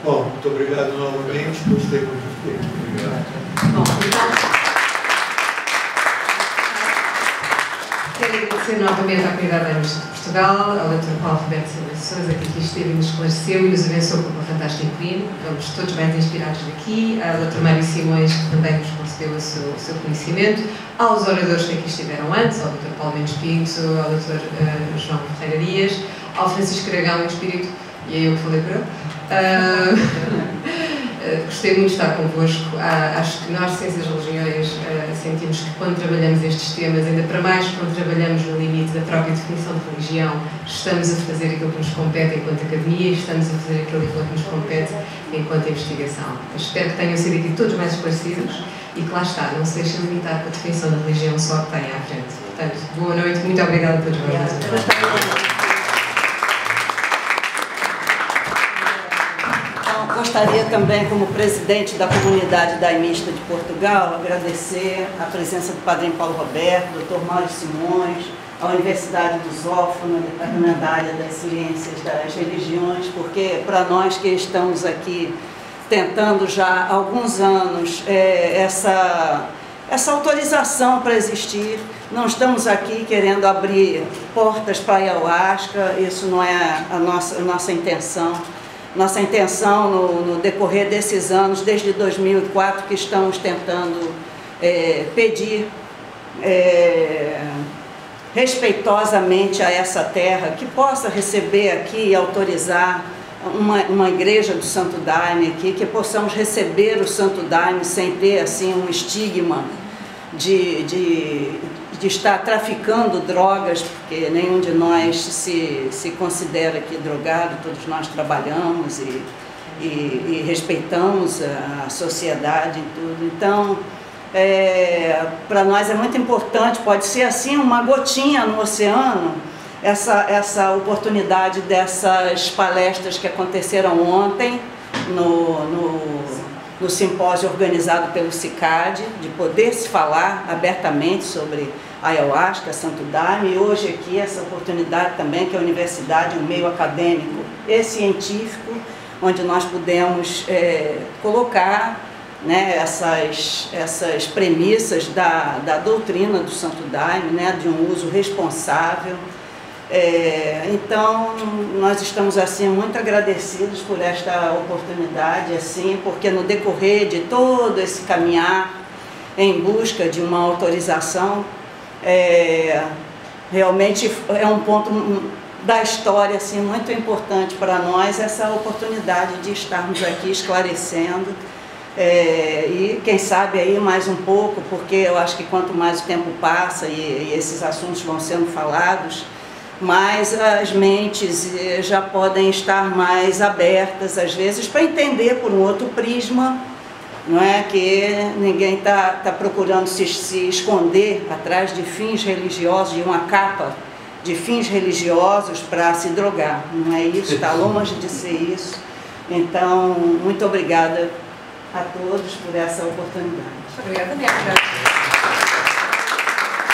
Bom, muito obrigado novamente. Gostei muito de ter. Obrigado. Bom, então, quero agradecer novamente à comunidade da Amnistia de Portugal, ao Dr. Paulo Roberto Silva de Sousa, que aqui esteve e nos esclareceu e nos abençoou com um fantástico hino. Vamos todos mais inspirados daqui. Ao Dr. Mário Simões, que também nos concedeu o seu conhecimento. Aos oradores que aqui estiveram antes, ao Dr. Paulo Mendes Pinto, ao Dr. João Ferreira Dias, ao Francisco Aragão em espírito, e é eu que falei por ele. Gostei muito de estar convosco. Acho que nós, Ciências Religiões, sentimos que quando trabalhamos estes temas, ainda para mais quando trabalhamos no limite da própria definição de religião, estamos a fazer aquilo que nos compete enquanto academia e estamos a fazer aquilo que nos compete enquanto investigação. Espero que tenham sido aqui todos mais esclarecidos e que lá está, não se deixem limitar para a definição da religião só que têm à frente. Portanto, boa noite, muito obrigada a todos vocês. Gostaria também, como presidente da comunidade daimista de Portugal, agradecer a presença do padrinho Paulo Roberto, do Dr. Mário Simões, a Universidade Lusófona, a Departamento da área das Ciências das Religiões, porque para nós que estamos aqui tentando já há alguns anos essa autorização para existir, não estamos aqui querendo abrir portas para a ayahuasca, isso não é a nossa intenção. Nossa intenção no decorrer desses anos, desde 2004, que estamos tentando pedir respeitosamente a essa terra que possa receber aqui e autorizar uma igreja do Santo Daime aqui, que possamos receber o Santo Daime sem ter assim um estigma de estar traficando drogas, porque nenhum de nós se considera aqui drogado, todos nós trabalhamos e respeitamos a sociedade e tudo. Então, para nós é muito importante, pode ser assim uma gotinha no oceano, essa oportunidade dessas palestras que aconteceram ontem no simpósio organizado pelo CICAD, de poder se falar abertamente sobre ayahuasca, Santo Daime, e hoje aqui essa oportunidade também que a universidade, um meio acadêmico e científico, onde nós pudemos colocar, né, essas premissas da doutrina do Santo Daime, né, de um uso responsável. Então, nós estamos assim muito agradecidos por esta oportunidade, assim, porque no decorrer de todo esse caminhar em busca de uma autorização, realmente é um ponto da história assim, muito importante para nós, essa oportunidade de estarmos aqui esclarecendo. E quem sabe aí mais um pouco, porque eu acho que quanto mais o tempo passa e esses assuntos vão sendo falados, mais as mentes já podem estar mais abertas, às vezes, para entender por um outro prisma, não é? Que ninguém está procurando se esconder atrás de fins religiosos, de uma capa de fins religiosos para se drogar. Não é isso, está longe de ser isso. Então, muito obrigada a todos por essa oportunidade. Obrigada, Neca.